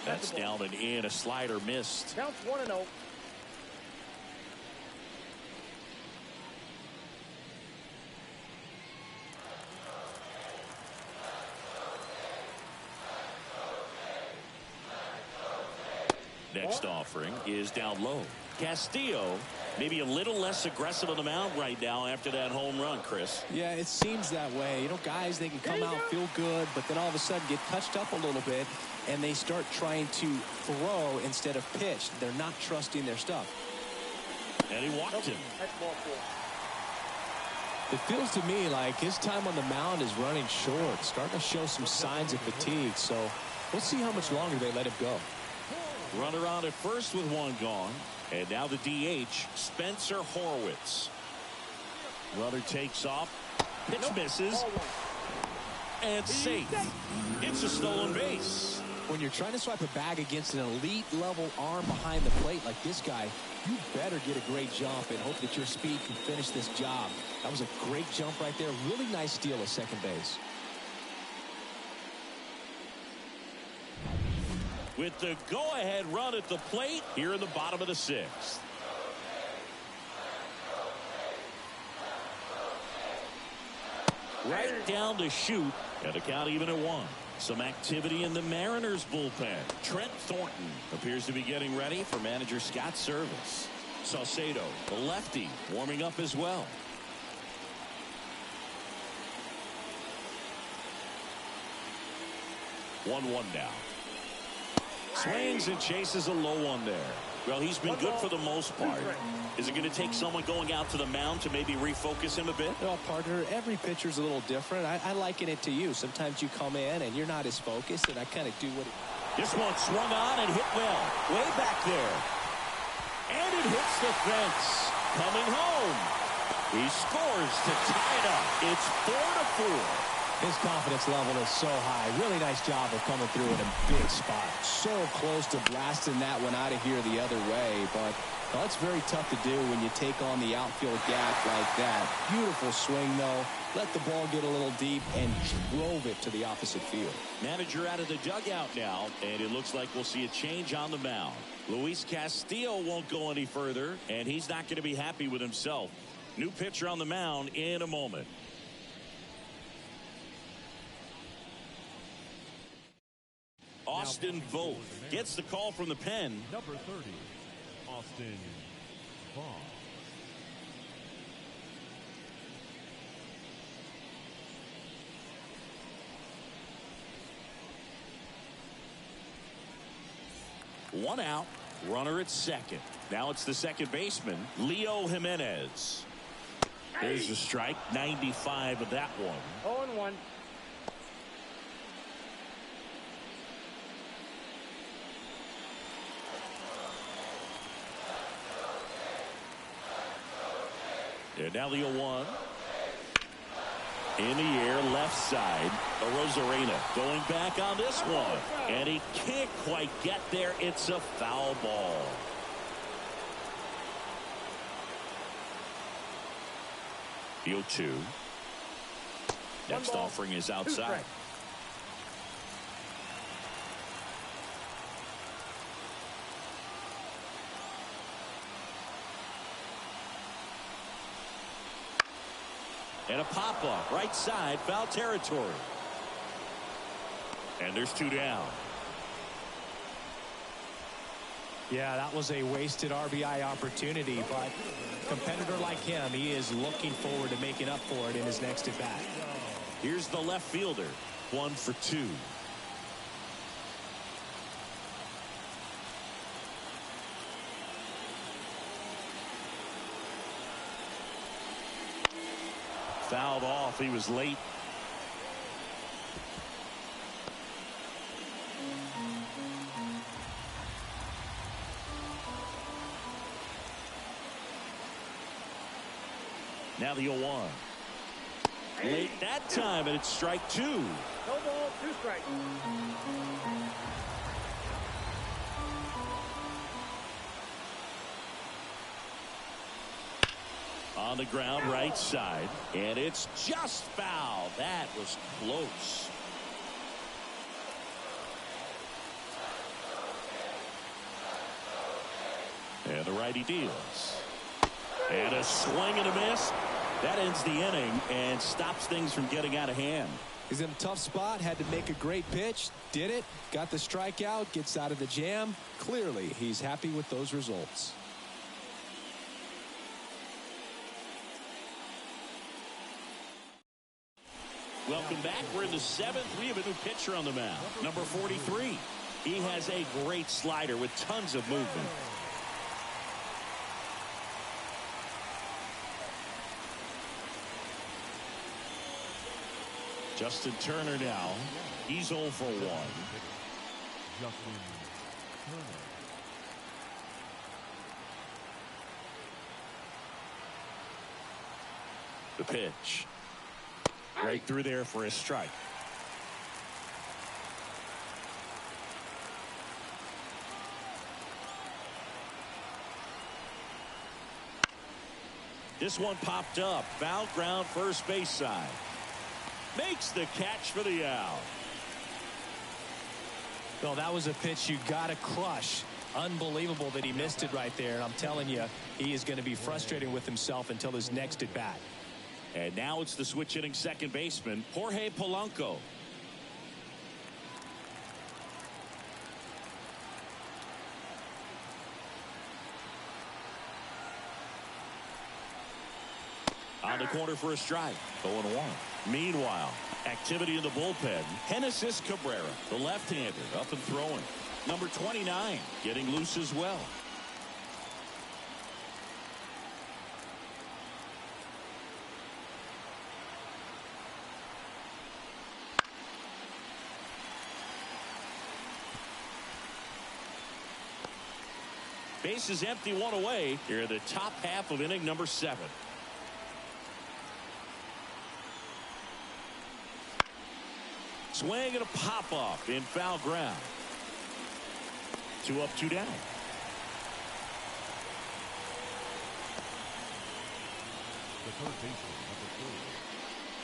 That's down and in, a slider missed. Counts 1-0. Next offering is down low. Castillo maybe a little less aggressive on the mound right now after that home run, Chris. Yeah, it seems that way. You know, guys, they can come out, feel good, but then all of a sudden get touched up a little bit. and they start trying to throw instead of pitch. They're not trusting their stuff. And he walked him. That's ball four. It feels to me like his time on the mound is running short, starting to show some signs of fatigue. So we'll see how much longer they let him go. Runner on at first with one gone. And now the DH, Spencer Horwitz. Runner takes off. Pitch misses. And safe. It's a stolen base. When you're trying to swipe a bag against an elite level arm behind the plate like this guy, you better get a great jump and hope that your speed can finish this job. That was a great jump right there. Really nice steal at second base. With the go-ahead run at the plate here in the bottom of the sixth. Right down to shoot, and the count even at one. Some activity in the Mariners bullpen. Trent Thornton appears to be getting ready for manager Scott's service. Saucedo, the lefty, warming up as well. 1-1 now. Swings and chases a low one there. Well, he's been good for the most part. Is it going to take someone going out to the mound to maybe refocus him a bit? Well, partner, every pitcher's a little different. I liken it to you. Sometimes you come in and you're not as focused, and I kind of do what it... This one swung on and hit well. Way back there. And it hits the fence. Coming home. He scores to tie it up. It's 4-4. His confidence level is so high. Really nice job of coming through in a big spot. So close to blasting that one out of here the other way, but well, it's very tough to do when you take on the outfield gap like that. Beautiful swing, though. Let the ball get a little deep and drove it to the opposite field. Manager out of the dugout now, and it looks like we'll see a change on the mound. Luis Castillo won't go any further, and he's not going to be happy with himself. New pitcher on the mound in a moment. Austin Vogt gets the call from the pen. Number 30, Austin Vogt. One out, runner at second. Now it's the second baseman, Leo Jimenez. There's a strike, 95 of that one. 0-1. And now the 0-1. In the air, left side. Arozarena going back on this one. And he can't quite get there. It's a foul ball. The 0-2. Next offering is outside. And a pop-up, right side, foul territory. And there's two down. Yeah, that was a wasted RBI opportunity, but a competitor like him, he is looking forward to making up for it in his next at-bat. Here's the left fielder, 1 for 2. Fouled off. He was late. Now the 0-1. Late that time, and it's strike 2. No ball, 2 strikes. On the ground, right side, and it's just foul. That was close. And the righty deals. And a swing and a miss. That ends the inning and stops things from getting out of hand. He's in a tough spot, had to make a great pitch, did it, got the strikeout, gets out of the jam. Clearly, he's happy with those results. Welcome back. We're in the 7th. We have a new pitcher on the mound. Number 43. He has a great slider with tons of movement. Justin Turner now. He's 0 for 1. Justin Turner. The pitch. Right through there for a strike. This one popped up. Foul ground, first base side. Makes the catch for the out. Well, that was a pitch you got to crush. Unbelievable that he missed it right there. And I'm telling you, he is going to be frustrated with himself until his next at bat. And now it's the switch hitting second baseman, Jorge Polanco. On the corner for a strike. 0-1. Meanwhile, activity in the bullpen. Genesis Cabrera, the left-hander, up and throwing. Number 29, getting loose as well. Base is empty, one away. Here in the top half of inning number 7. Swing and a pop-off in foul ground. 2 up, 2 down. The third baseman, number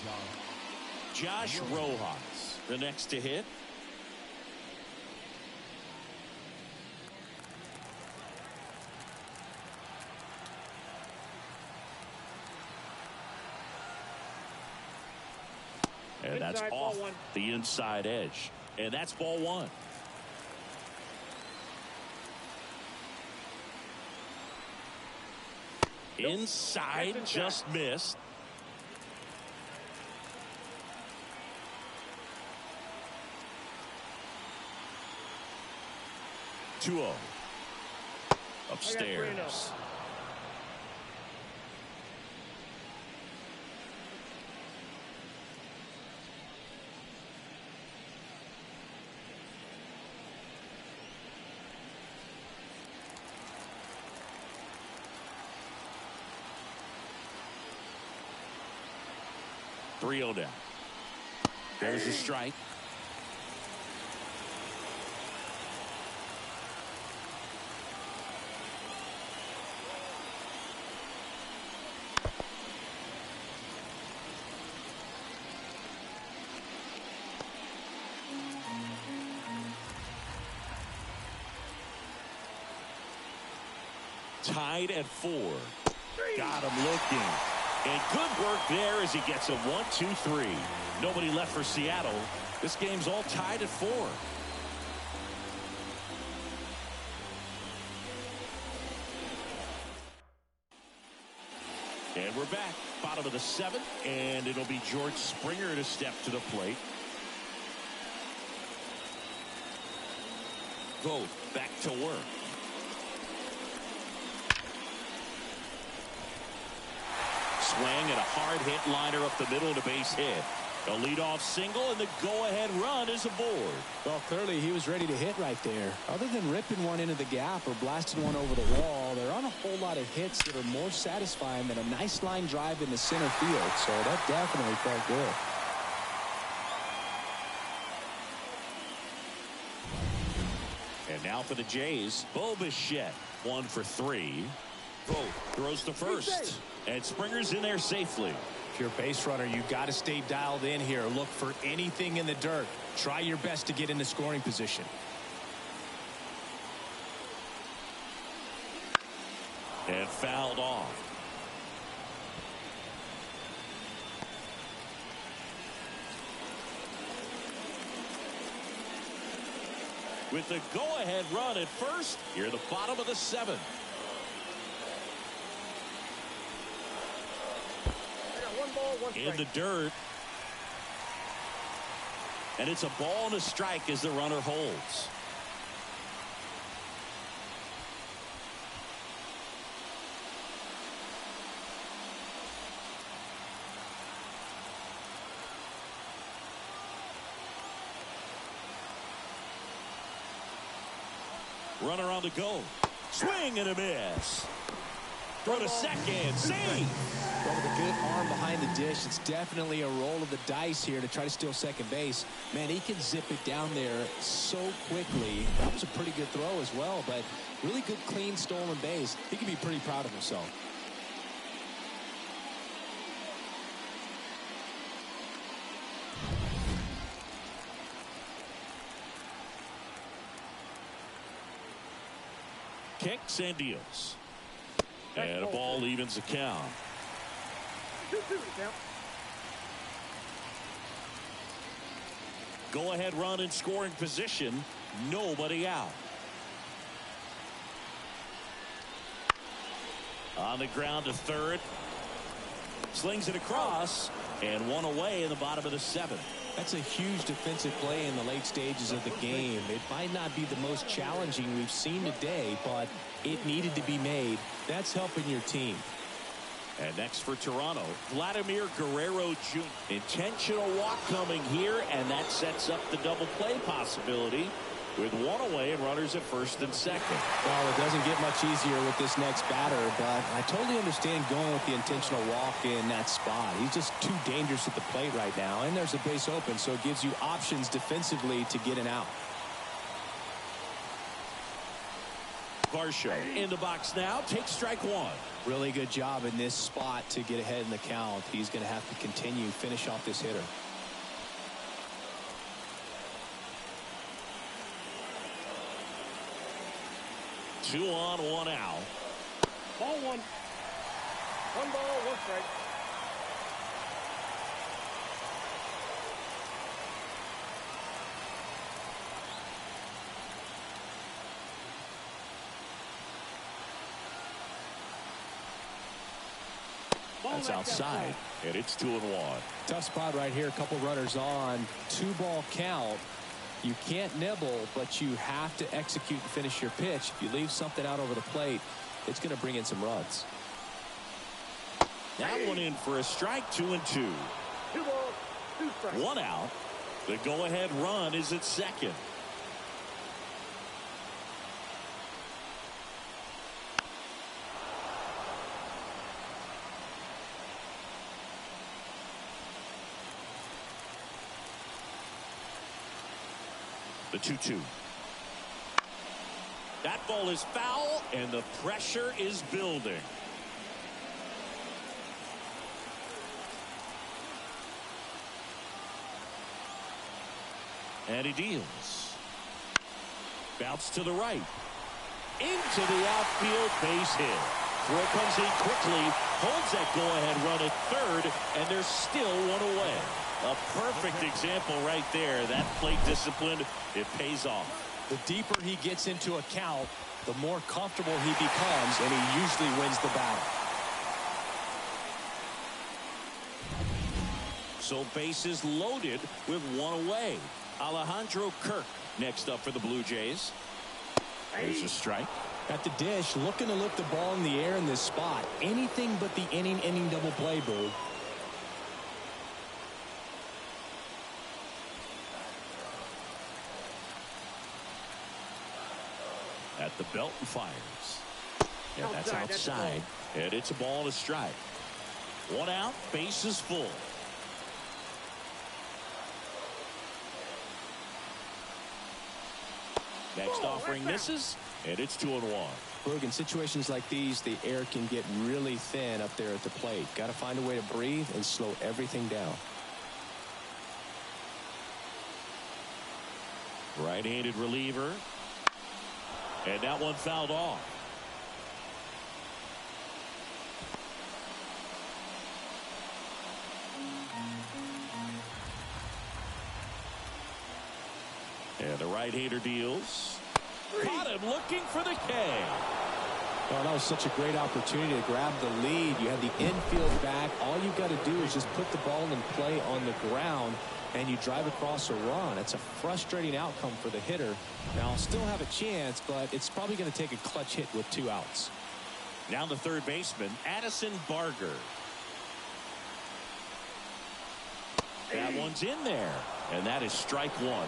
4, Josh Rojas, the next to hit. And that's off the inside edge. And that's ball 1. Inside, just missed. Two-0. Upstairs. Three-0 down. There's a strike. Tied at 4. Got him looking. And good work there as he gets a 1-2-3. Nobody left for Seattle. This game's all tied at 4. And we're back. Bottom of the 7th. And it'll be George Springer to step to the plate. Vogt back to work. Swing and a hard hit liner up the middle and a base hit. A leadoff single and the go-ahead run is aboard. Well, clearly he was ready to hit right there. Other than ripping one into the gap or blasting one over the wall, there aren't a whole lot of hits that are more satisfying than a nice line drive in the center field. So that definitely felt good. And now for the Jays, Bo Bichette, 1 for 3. Vogt throws to first. And Springer's in there safely. If you're a base runner, you've got to stay dialed in here. Look for anything in the dirt. Try your best to get into scoring position. And fouled off. With the go-ahead run at first, here the bottom of the 7th. One ball, one strike. In the dirt. And it's a ball and a strike as the runner holds. Runner on the go. Swing and a miss. Throw to second. Save. Well, with a good arm behind the dish, it's definitely a roll of the dice here to try to steal second base. Man, he can zip it down there so quickly. That was a pretty good throw as well, but really good, clean, stolen base. He can be pretty proud of himself. Kicks and deals. And a ball evens the count. 2-2 count. Go ahead run in scoring position. Nobody out. On the ground to third. Slings it across. And one away in the bottom of the seventh. That's a huge defensive play in the late stages of the game. It might not be the most challenging we've seen today, but it needed to be made. That's helping your team. And next for Toronto, Vladimir Guerrero Jr. Intentional walk coming here, and that sets up the double play possibility with one away and runners at first and second. Well, it doesn't get much easier with this next batter, but I totally understand going with the intentional walk in that spot. He's just too dangerous at the plate right now, and there's a base open, so it gives you options defensively to get an out. Varsho in the box now, takes strike one. Really good job in this spot to get ahead in the count. He's going to have to continue, finish off this hitter. Two on, one out. Ball one. One ball, one strike. That's outside, and it's 2-1. Tough spot right here. A couple runners on. 2-ball count. You can't nibble, but you have to execute and finish your pitch. If you leave something out over the plate, it's going to bring in some runs. That one in for a strike, 2-2. 2 balls, 2 strikes. One out. The go-ahead run is at second. The 2-2. That ball is foul, and the pressure is building. And he deals. Bounce to the right. Into the outfield, base hit. Throw comes in quickly, holds that go-ahead run at third, and there's still one away. A perfect example right there. That plate discipline, it pays off. The deeper he gets into a count, the more comfortable he becomes, and he usually wins the battle. So bases loaded with one away. Alejandro Kirk next up for the Blue Jays. There's a strike. At the dish, looking to lift the ball in the air in this spot. Anything but the inning double play, Boo. At the belt and fires. And that's outside. And it's a ball and a strike. One out, base is full. Next offering misses, and it's 2-1. Boog, in situations like these, the air can get really thin up there at the plate. Got to find a way to breathe and slow everything down. Right-handed reliever. And that one fouled off. And the right-hander deals. Caught him looking for the K. Oh, that was such a great opportunity to grab the lead. You have the infield back. All you've got to do is just put the ball in play on the ground, and you drive across a run. It's a frustrating outcome for the hitter. Now, I'll still have a chance, but it's probably going to take a clutch hit with 2 outs. Now the third baseman, Addison Barger. That one's in there, and that is strike 1.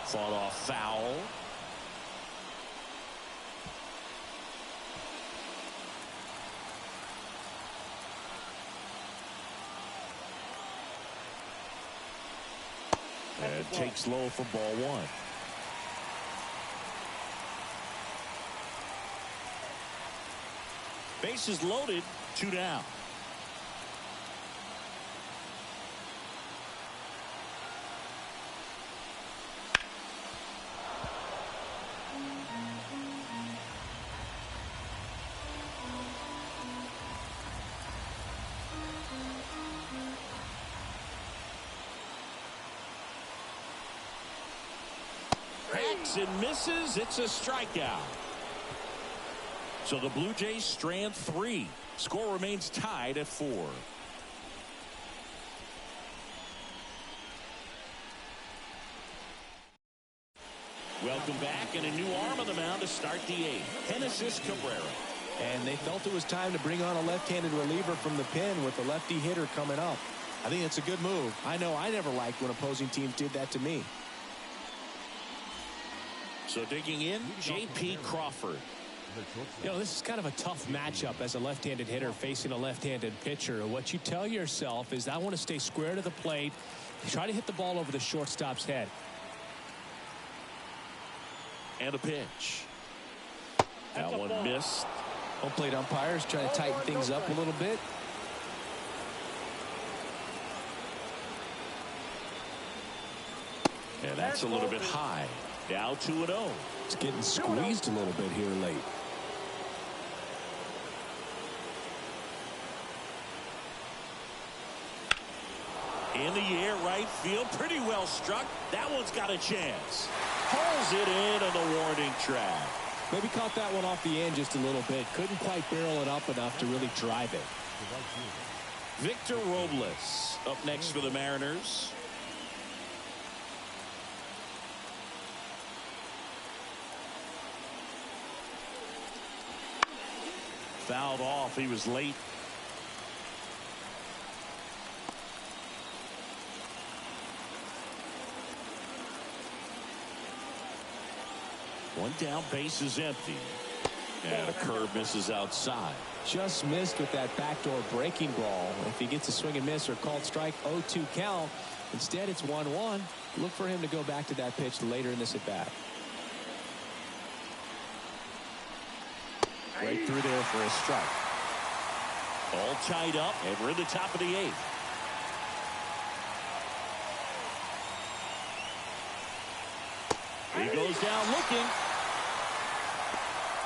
Fought off foul. And takes low for ball 1. Bases loaded, 2 down. And misses. It's a strikeout. So the Blue Jays strand 3. Score remains tied at 4. Welcome back, and a new arm on the mound to start the 8th. Genesis Cabrera. And they felt it was time to bring on a left-handed reliever from the pen with the lefty hitter coming up. I think it's a good move. I know I never liked when opposing teams did that to me. So digging in, J.P. Crawford. You know, this is kind of a tough matchup as a left-handed hitter facing a left-handed pitcher. What you tell yourself is, I want to stay square to the plate, try to hit the ball over the shortstop's head. And a pitch. That one missed. Home plate umpires trying to tighten things up a little bit. And that's a little bit high. Now 2-0. It's getting squeezed a little bit here late. In the air, right field, pretty well struck. That one's got a chance. Pulls it in on the warning track. Maybe caught that one off the end just a little bit. Couldn't quite barrel it up enough to really drive it. Victor Robles up next for the Mariners. Fouled off. He was late. One down, base is empty. And a curve misses outside. Just missed with that backdoor breaking ball. If he gets a swing and miss or called strike, 0-2 count. Instead, it's 1-1. Look for him to go back to that pitch later in this at bat. Right through there for a strike. All tied up, and we're in the top of the 8th. He goes down looking.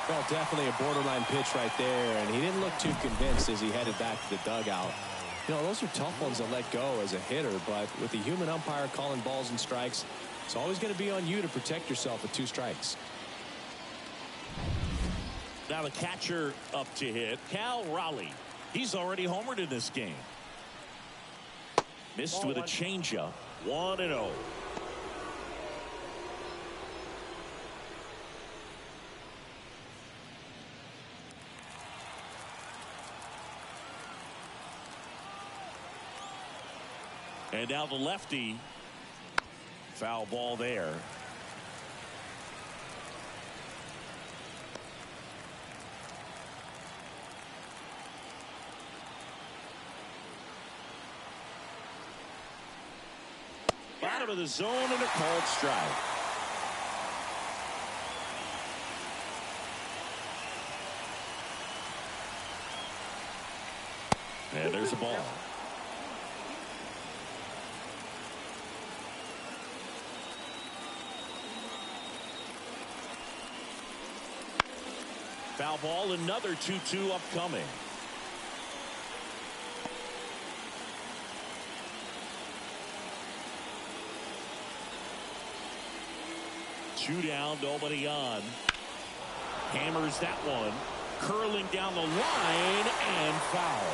Well, definitely a borderline pitch right there, and he didn't look too convinced as he headed back to the dugout. You know, those are tough ones to let go as a hitter, but with the human umpire calling balls and strikes, it's always going to be on you to protect yourself with 2 strikes. Now the catcher up to hit, Cal Raleigh. He's already homered in this game. Missed with a changeup. 1-0. And now the lefty. Foul ball there. Bottom of the zone and a called strike. And there's a ball. Foul ball, another 2-2 upcoming. 2 down, nobody on. Hammers that one. Curling down the line and foul.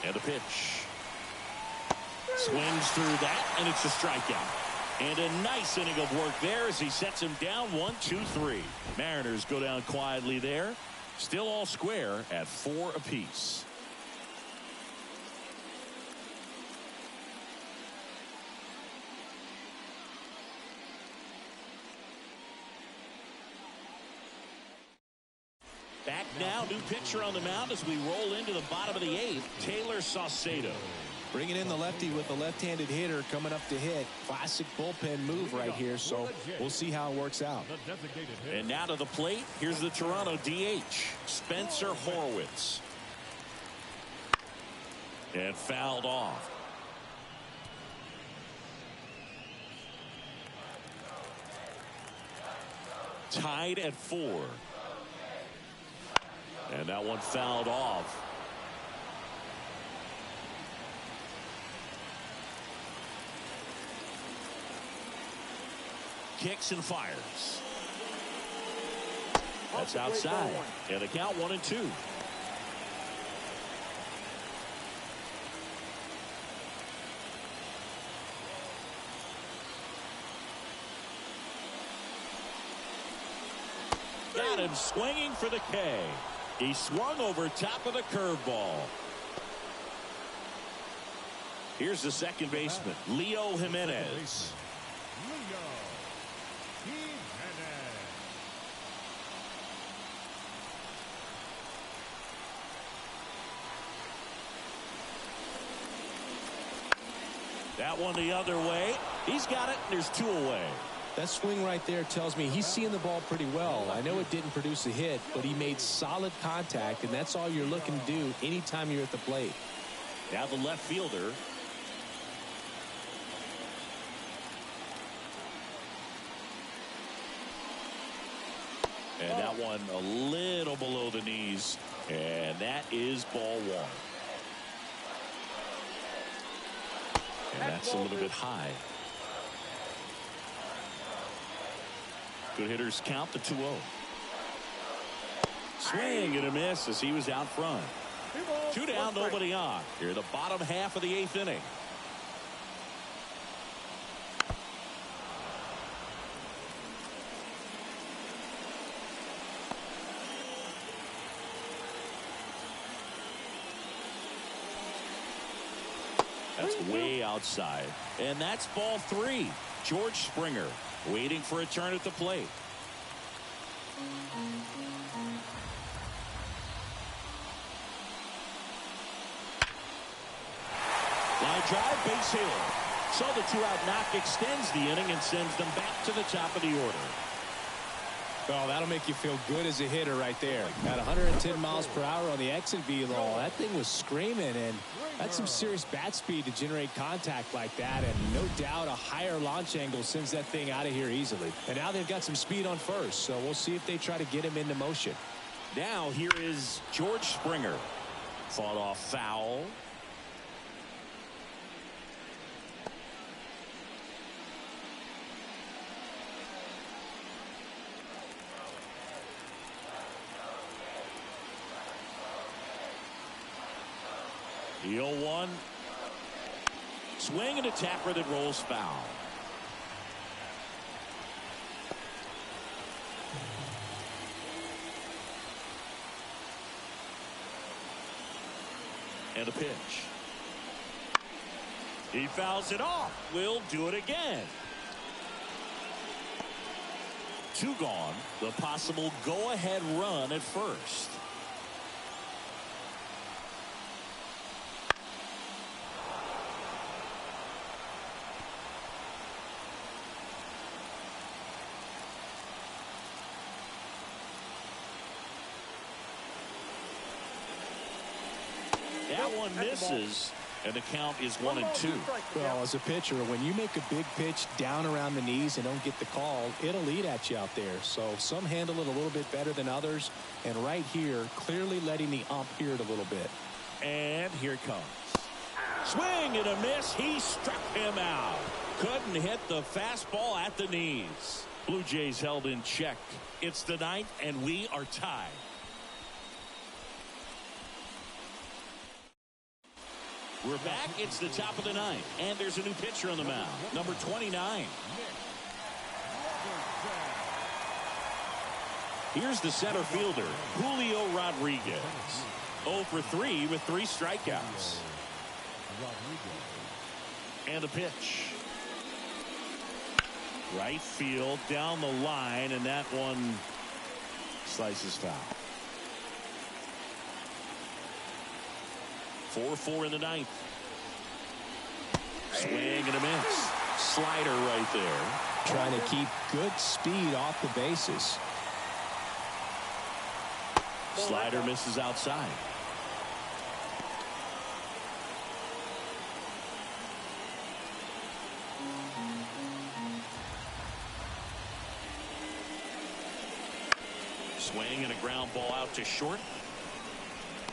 And a pitch. Swings through that, and it's a strikeout. And a nice inning of work there as he sets him down 1-2-3. Mariners go down quietly there. Still all square at 4 apiece. Back now, new pitcher on the mound as we roll into the bottom of the 8th, Taylor Saucedo. Bringing in the lefty with the left-handed hitter coming up to hit. Classic bullpen move right here, so we'll see how it works out. And now to the plate, here's the Toronto DH, Spencer Horwitz. And fouled off. Tied at 4. And that one fouled off. Kicks and fires. That's outside. And the count 1-2. Got him swinging for the K. He swung over top of the curveball. Here's the second baseman, Leo Jimenez. That one the other way. He's got it. There's 2 away. That swing right there tells me he's seeing the ball pretty well. I know it didn't produce a hit, but he made solid contact, and that's all you're looking to do anytime you're at the plate. Now the left fielder. And that one a little below the knees. And that is ball 1. And that's a little bit high. Good hitters count the 2-0. Swing and a miss as he was out front. 2 down, nobody on. Here the bottom half of the 8th inning. That's way outside. And that's ball 3. George Springer waiting for a turn at the plate. Line drive, base hit. So the 2-out knock extends the inning and sends them back to the top of the order. Well, that'll make you feel good as a hitter right there. At 110 miles per hour on the exit velo, that thing was screaming, and that's some serious bat speed to generate contact like that, and no doubt a higher launch angle sends that thing out of here easily. And now they've got some speed on first, so we'll see if they try to get him into motion. Now here is George Springer. Fought off foul. The 0-1. Swing and a tapper that rolls foul. And a pitch. He fouls it off. Will do it again. 2 gone. The possible go-ahead run at first. That one misses, and the count is 1-2. Well, as a pitcher, when you make a big pitch down around the knees and don't get the call, it'll eat at you out there. So some handle it a little bit better than others. And right here, clearly letting the ump hear it a little bit. And here it comes. Swing and a miss. He struck him out. Couldn't hit the fastball at the knees. Blue Jays held in check. It's the ninth, and we are tied. We're back. It's the top of the ninth, and there's a new pitcher on the mound, number 29. Here's the center fielder, Julio Rodriguez. 0 for 3 with 3 strikeouts. And a pitch. Right field, down the line, and that one slices foul. 4-4 in the ninth. Swing and a miss. Slider right there. Trying to keep good speed off the bases. Slider misses outside. Swing and a ground ball out to short.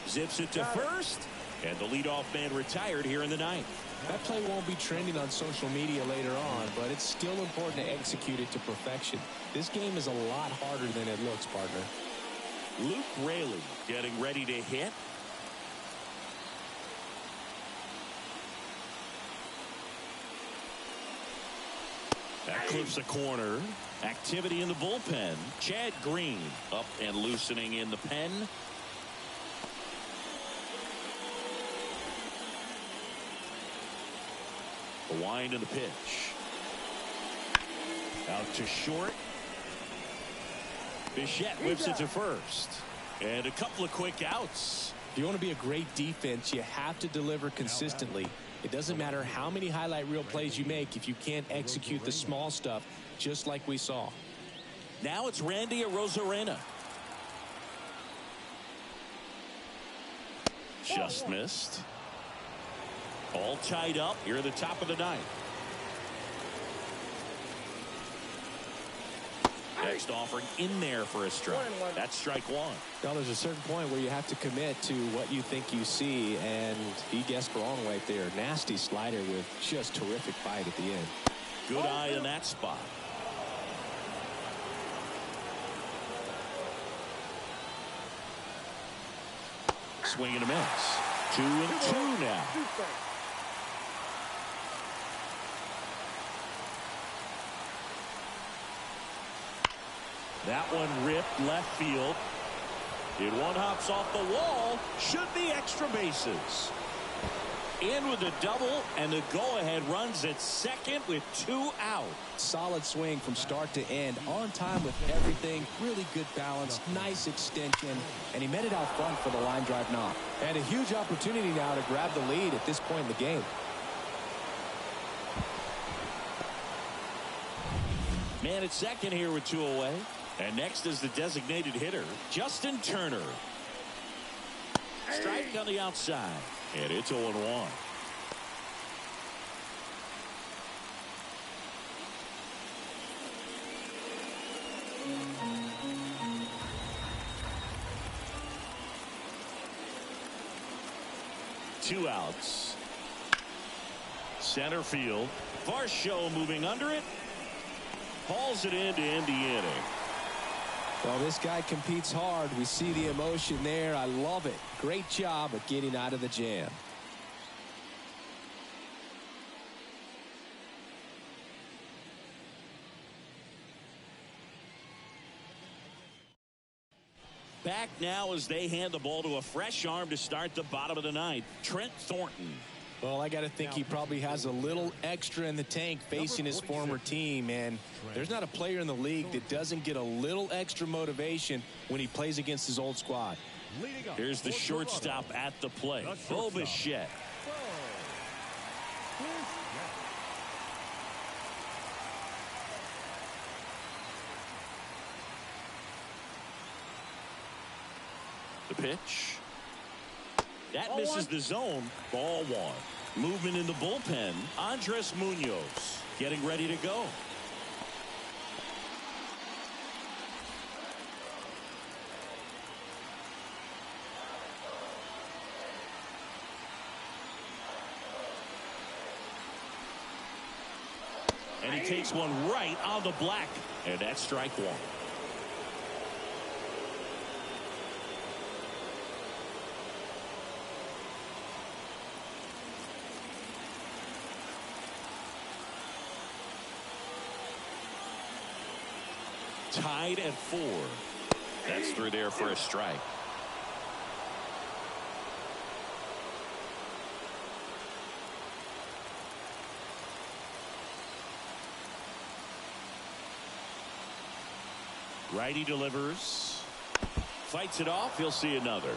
Zips it to first. And the leadoff man retired here in the ninth. That play won't be trending on social media later on, but it's still important to execute it to perfection. This game is a lot harder than it looks, partner. Luke Raley getting ready to hit. That clips a corner. Activity in the bullpen. Chad Green up and loosening in the pen. The wind and the pitch. Out to short. Bichette whips it to first. And a couple of quick outs. If you want to be a great defense, you have to deliver consistently. It doesn't matter how many highlight reel plays you make if you can't execute the small stuff, just like we saw. Now it's Randy Arozarena. Just missed. All tied up here at the top of the ninth. Next offering in there for a strike. That's strike one. Now there's a certain point where you have to commit to what you think you see, and he guessed wrong right there. Nasty slider with just terrific bite at the end. Good eye in that spot. Swing and a miss. 2-2 now. That one ripped left field. It one hops off the wall. Should be extra bases. In with a double, and the go-ahead runs at second with 2 out. Solid swing from start to end. On time with everything. Really good balance. Nice extension. And he met it out front for the line drive knock. And a huge opportunity now to grab the lead at this point in the game. Man at second here with 2 away. And next is the designated hitter, Justin Turner. Strike on the outside. And it's 0-1. Two outs. Center field. Varsho moving under it. Hauls it in to end the inning. Well, this guy competes hard. We see the emotion there. I love it. Great job of getting out of the jam. Back now as they hand the ball to a fresh arm to start the bottom of the ninth, Trent Thornton. Well, I got to think he probably has a little extra in the tank facing his former team, and there's not a player in the league that doesn't get a little extra motivation when he plays against his old squad. Here's the shortstop at the plate, Bo Bichette. The pitch. That misses the zone. Ball one. Movement in the bullpen. Andres Munoz getting ready to go. takes one right on the black. And that's strike one. Tied at 4. That's through there for a strike. Righty delivers. Fights it off. He'll see another.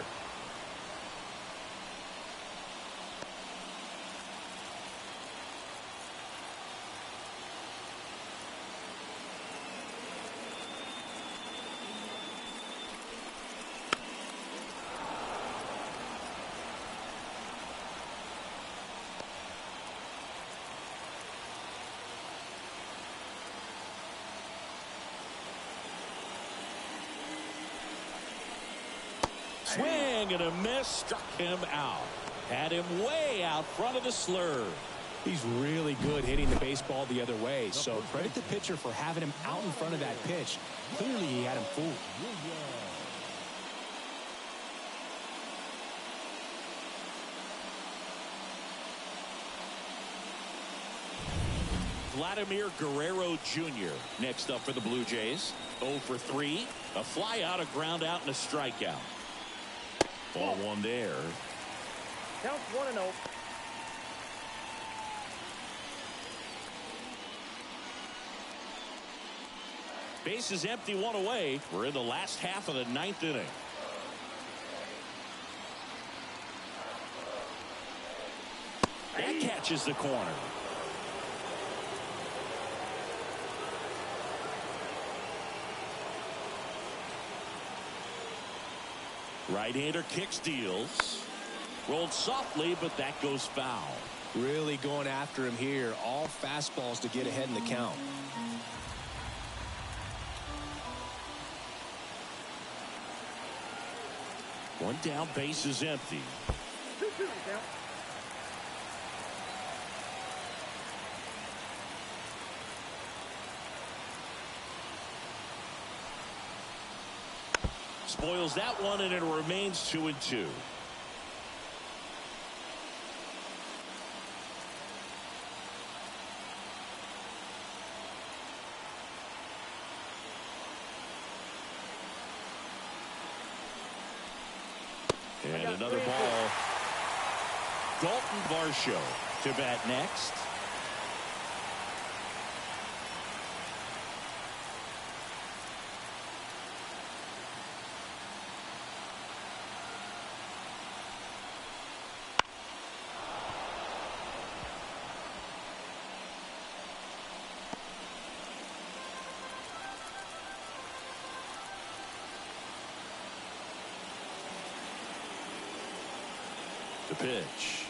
Swing and a miss, struck him out. Had him way out front of the slur. He's really good hitting the baseball the other way, so credit the pitcher for having him out in front of that pitch. Clearly he had him fooled. Vladimir Guerrero Jr. next up for the Blue Jays. 0 for 3. A fly out, a ground out, and a strikeout. Ball one there. Count 1-0. Base is empty, one away. We're in the last half of the 9th inning. That catches the corner. Right-hander kicks, deals. Rolled softly, but that goes foul. Really going after him here. All fastballs to get ahead in the count. One down, base is empty. 2-2 count. Spoils that one, and it remains 2-2. And another ball. Dalton Varsho to bat next. The pitch.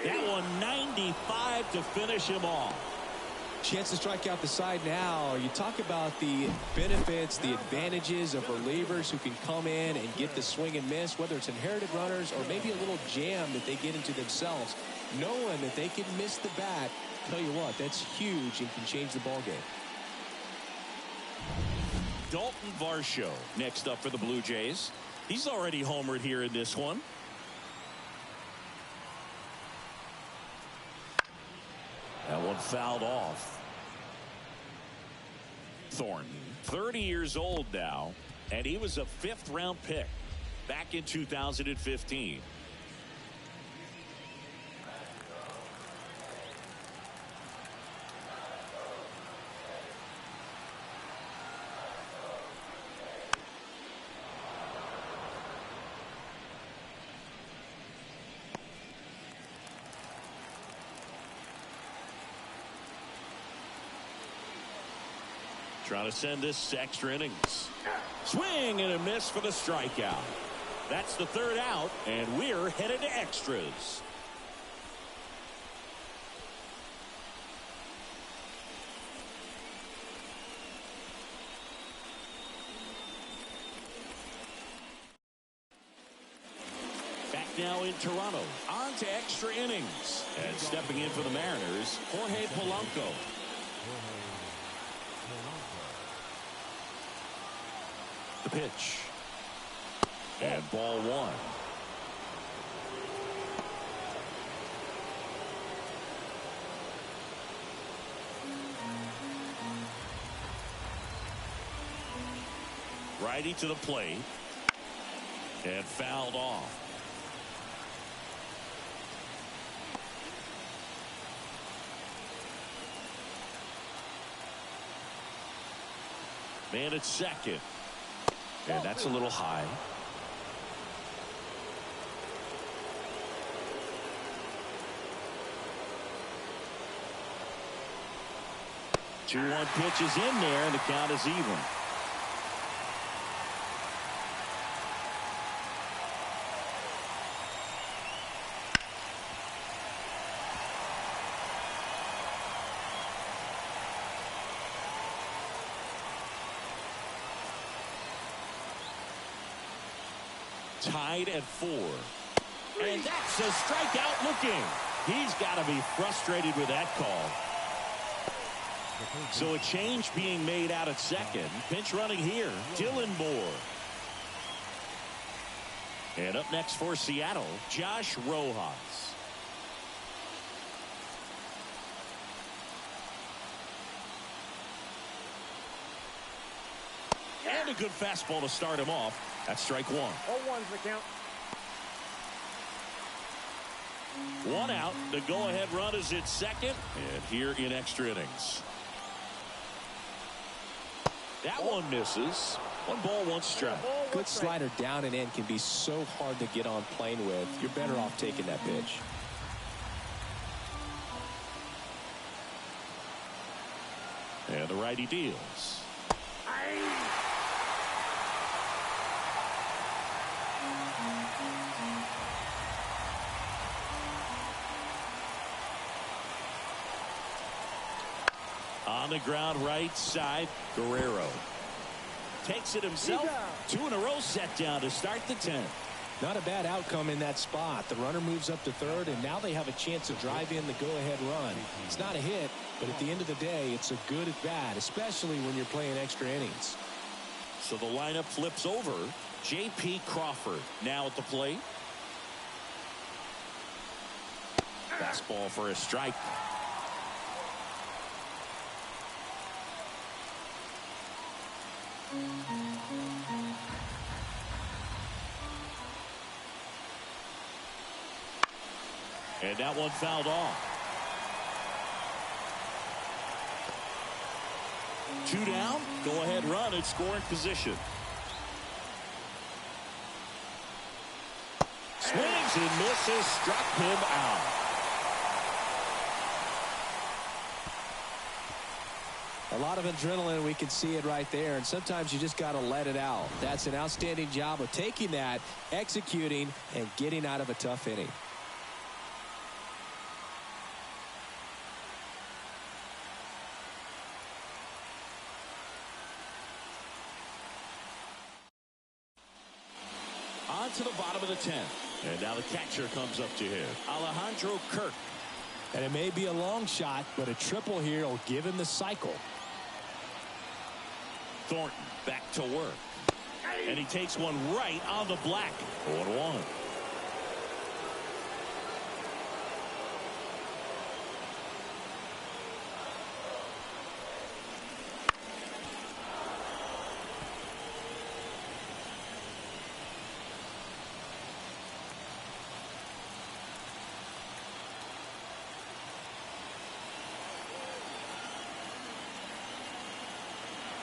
That one 95 to finish him off. Chance to strike out the side now. You talk about the benefits, the advantages of relievers who can come in and get the swing and miss, whether it's inherited runners or maybe a little jam that they get into themselves. Knowing that they can miss the bat, tell you what, that's huge and can change the ball game. Dalton Varsho next up for the Blue Jays. He's already homered here in this one. That one fouled off. Thornton, 30 years old now, and he was a 5th-round pick back in 2015. Trying to send this to extra innings. Swing and a miss for the strikeout. That's the 3rd out, and we're headed to extras. Back now in Toronto. On to extra innings. And stepping in for the Mariners, Jorge Polanco. The pitch. And ball one. Righty to the plate. And fouled off. Man at second. And that's a little high. Two-one pitch is in there, and the count is even. Tied at 4. And that's a strikeout looking. He's got to be frustrated with that call. So a change being made out at second. Pinch running here, Dylan Moore. And up next for Seattle, Josh Rojas. And a good fastball to start him off. That's strike one. 0-1's the count. One out. The go-ahead run is at second. And here in extra innings. That one misses. 1 ball, 1 strike. Good slider down and in can be so hard to get on plane with. You're better off taking that pitch. And the righty deals. On the ground right side, Guerrero takes it himself. 2 in a row set down to start the 10th. Not a bad outcome in that spot. The runner moves up to third, and now they have a chance to drive in the go-ahead run. It's not a hit, but at the end of the day, it's a good at bat, especially when you're playing extra innings. So the lineup flips over. J.P. Crawford now at the plate. Fastball for a strike. And that one fouled off. 2 down. Go ahead run in scoring position. Swings and misses. Struck him out. A lot of adrenaline, we can see it right there, and sometimes you just got to let it out. That's an outstanding job of taking that, executing, and getting out of a tough inning. On to the bottom of the 10th. And now the catcher comes up to him, Alejandro Kirk. And it may be a long shot, but a triple here will give him the cycle. Thornton back to work. And he takes one right on the black. 0-1.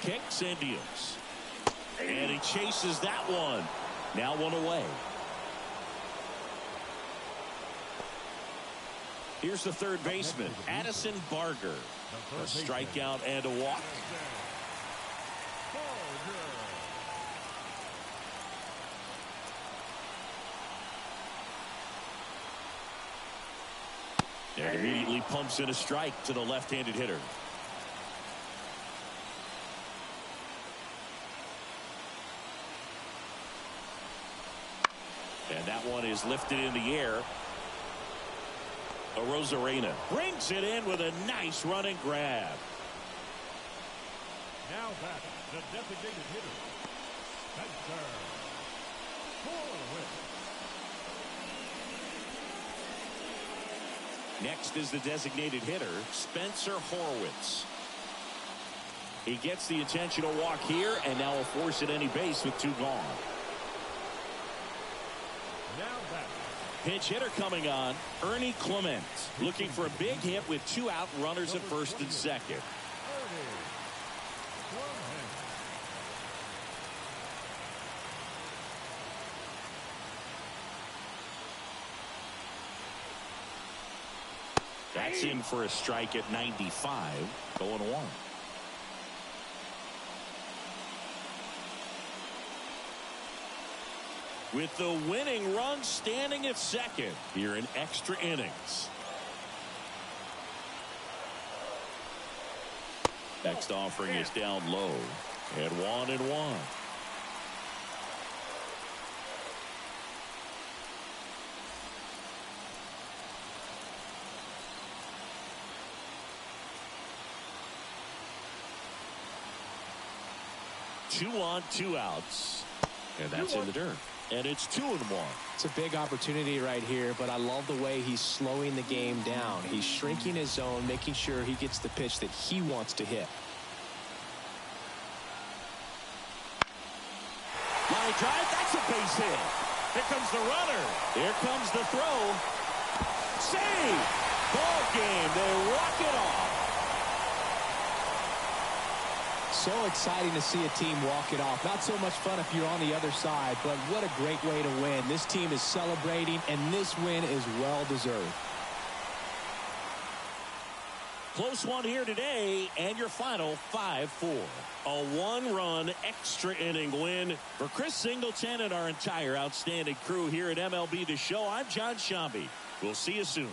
Kicks and deals. And he chases that one. Now 1 away. Here's the third baseman, Addison Barger. A strikeout and a walk. And immediately pumps in a strike to the left-handed hitter. And that one is lifted in the air. Arozarena brings it in with a nice running grab. Now back, the designated hitter. Spencer Horwitz. Next is the designated hitter, Spencer Horwitz. He gets the intentional walk here, and now will force at any base with 2 gone. Now back. Pinch hitter coming on, Ernie Clement, looking for a big hit with 2 out, runners at first and second. That's in for a strike at 95, 0-1. With the winning run standing at second here in extra innings. Next offering is down low at 1-1. Two on, 2 outs. And that's in the dirt. And it's 2-1. It's a big opportunity right here, but I love the way he's slowing the game down. He's shrinking his zone, making sure he gets the pitch that he wants to hit. Line drive, that's a base hit. Here comes the runner. Here comes the throw. Save! Ball game. They walk it off. So exciting to see a team walk it off. Not so much fun if you're on the other side, but what a great way to win. This team is celebrating, and this win is well-deserved. Close one here today, and your final 5-4. A 1-run extra inning win for Chris Singleton and our entire outstanding crew here at MLB The Show. I'm John Shambi. We'll see you soon.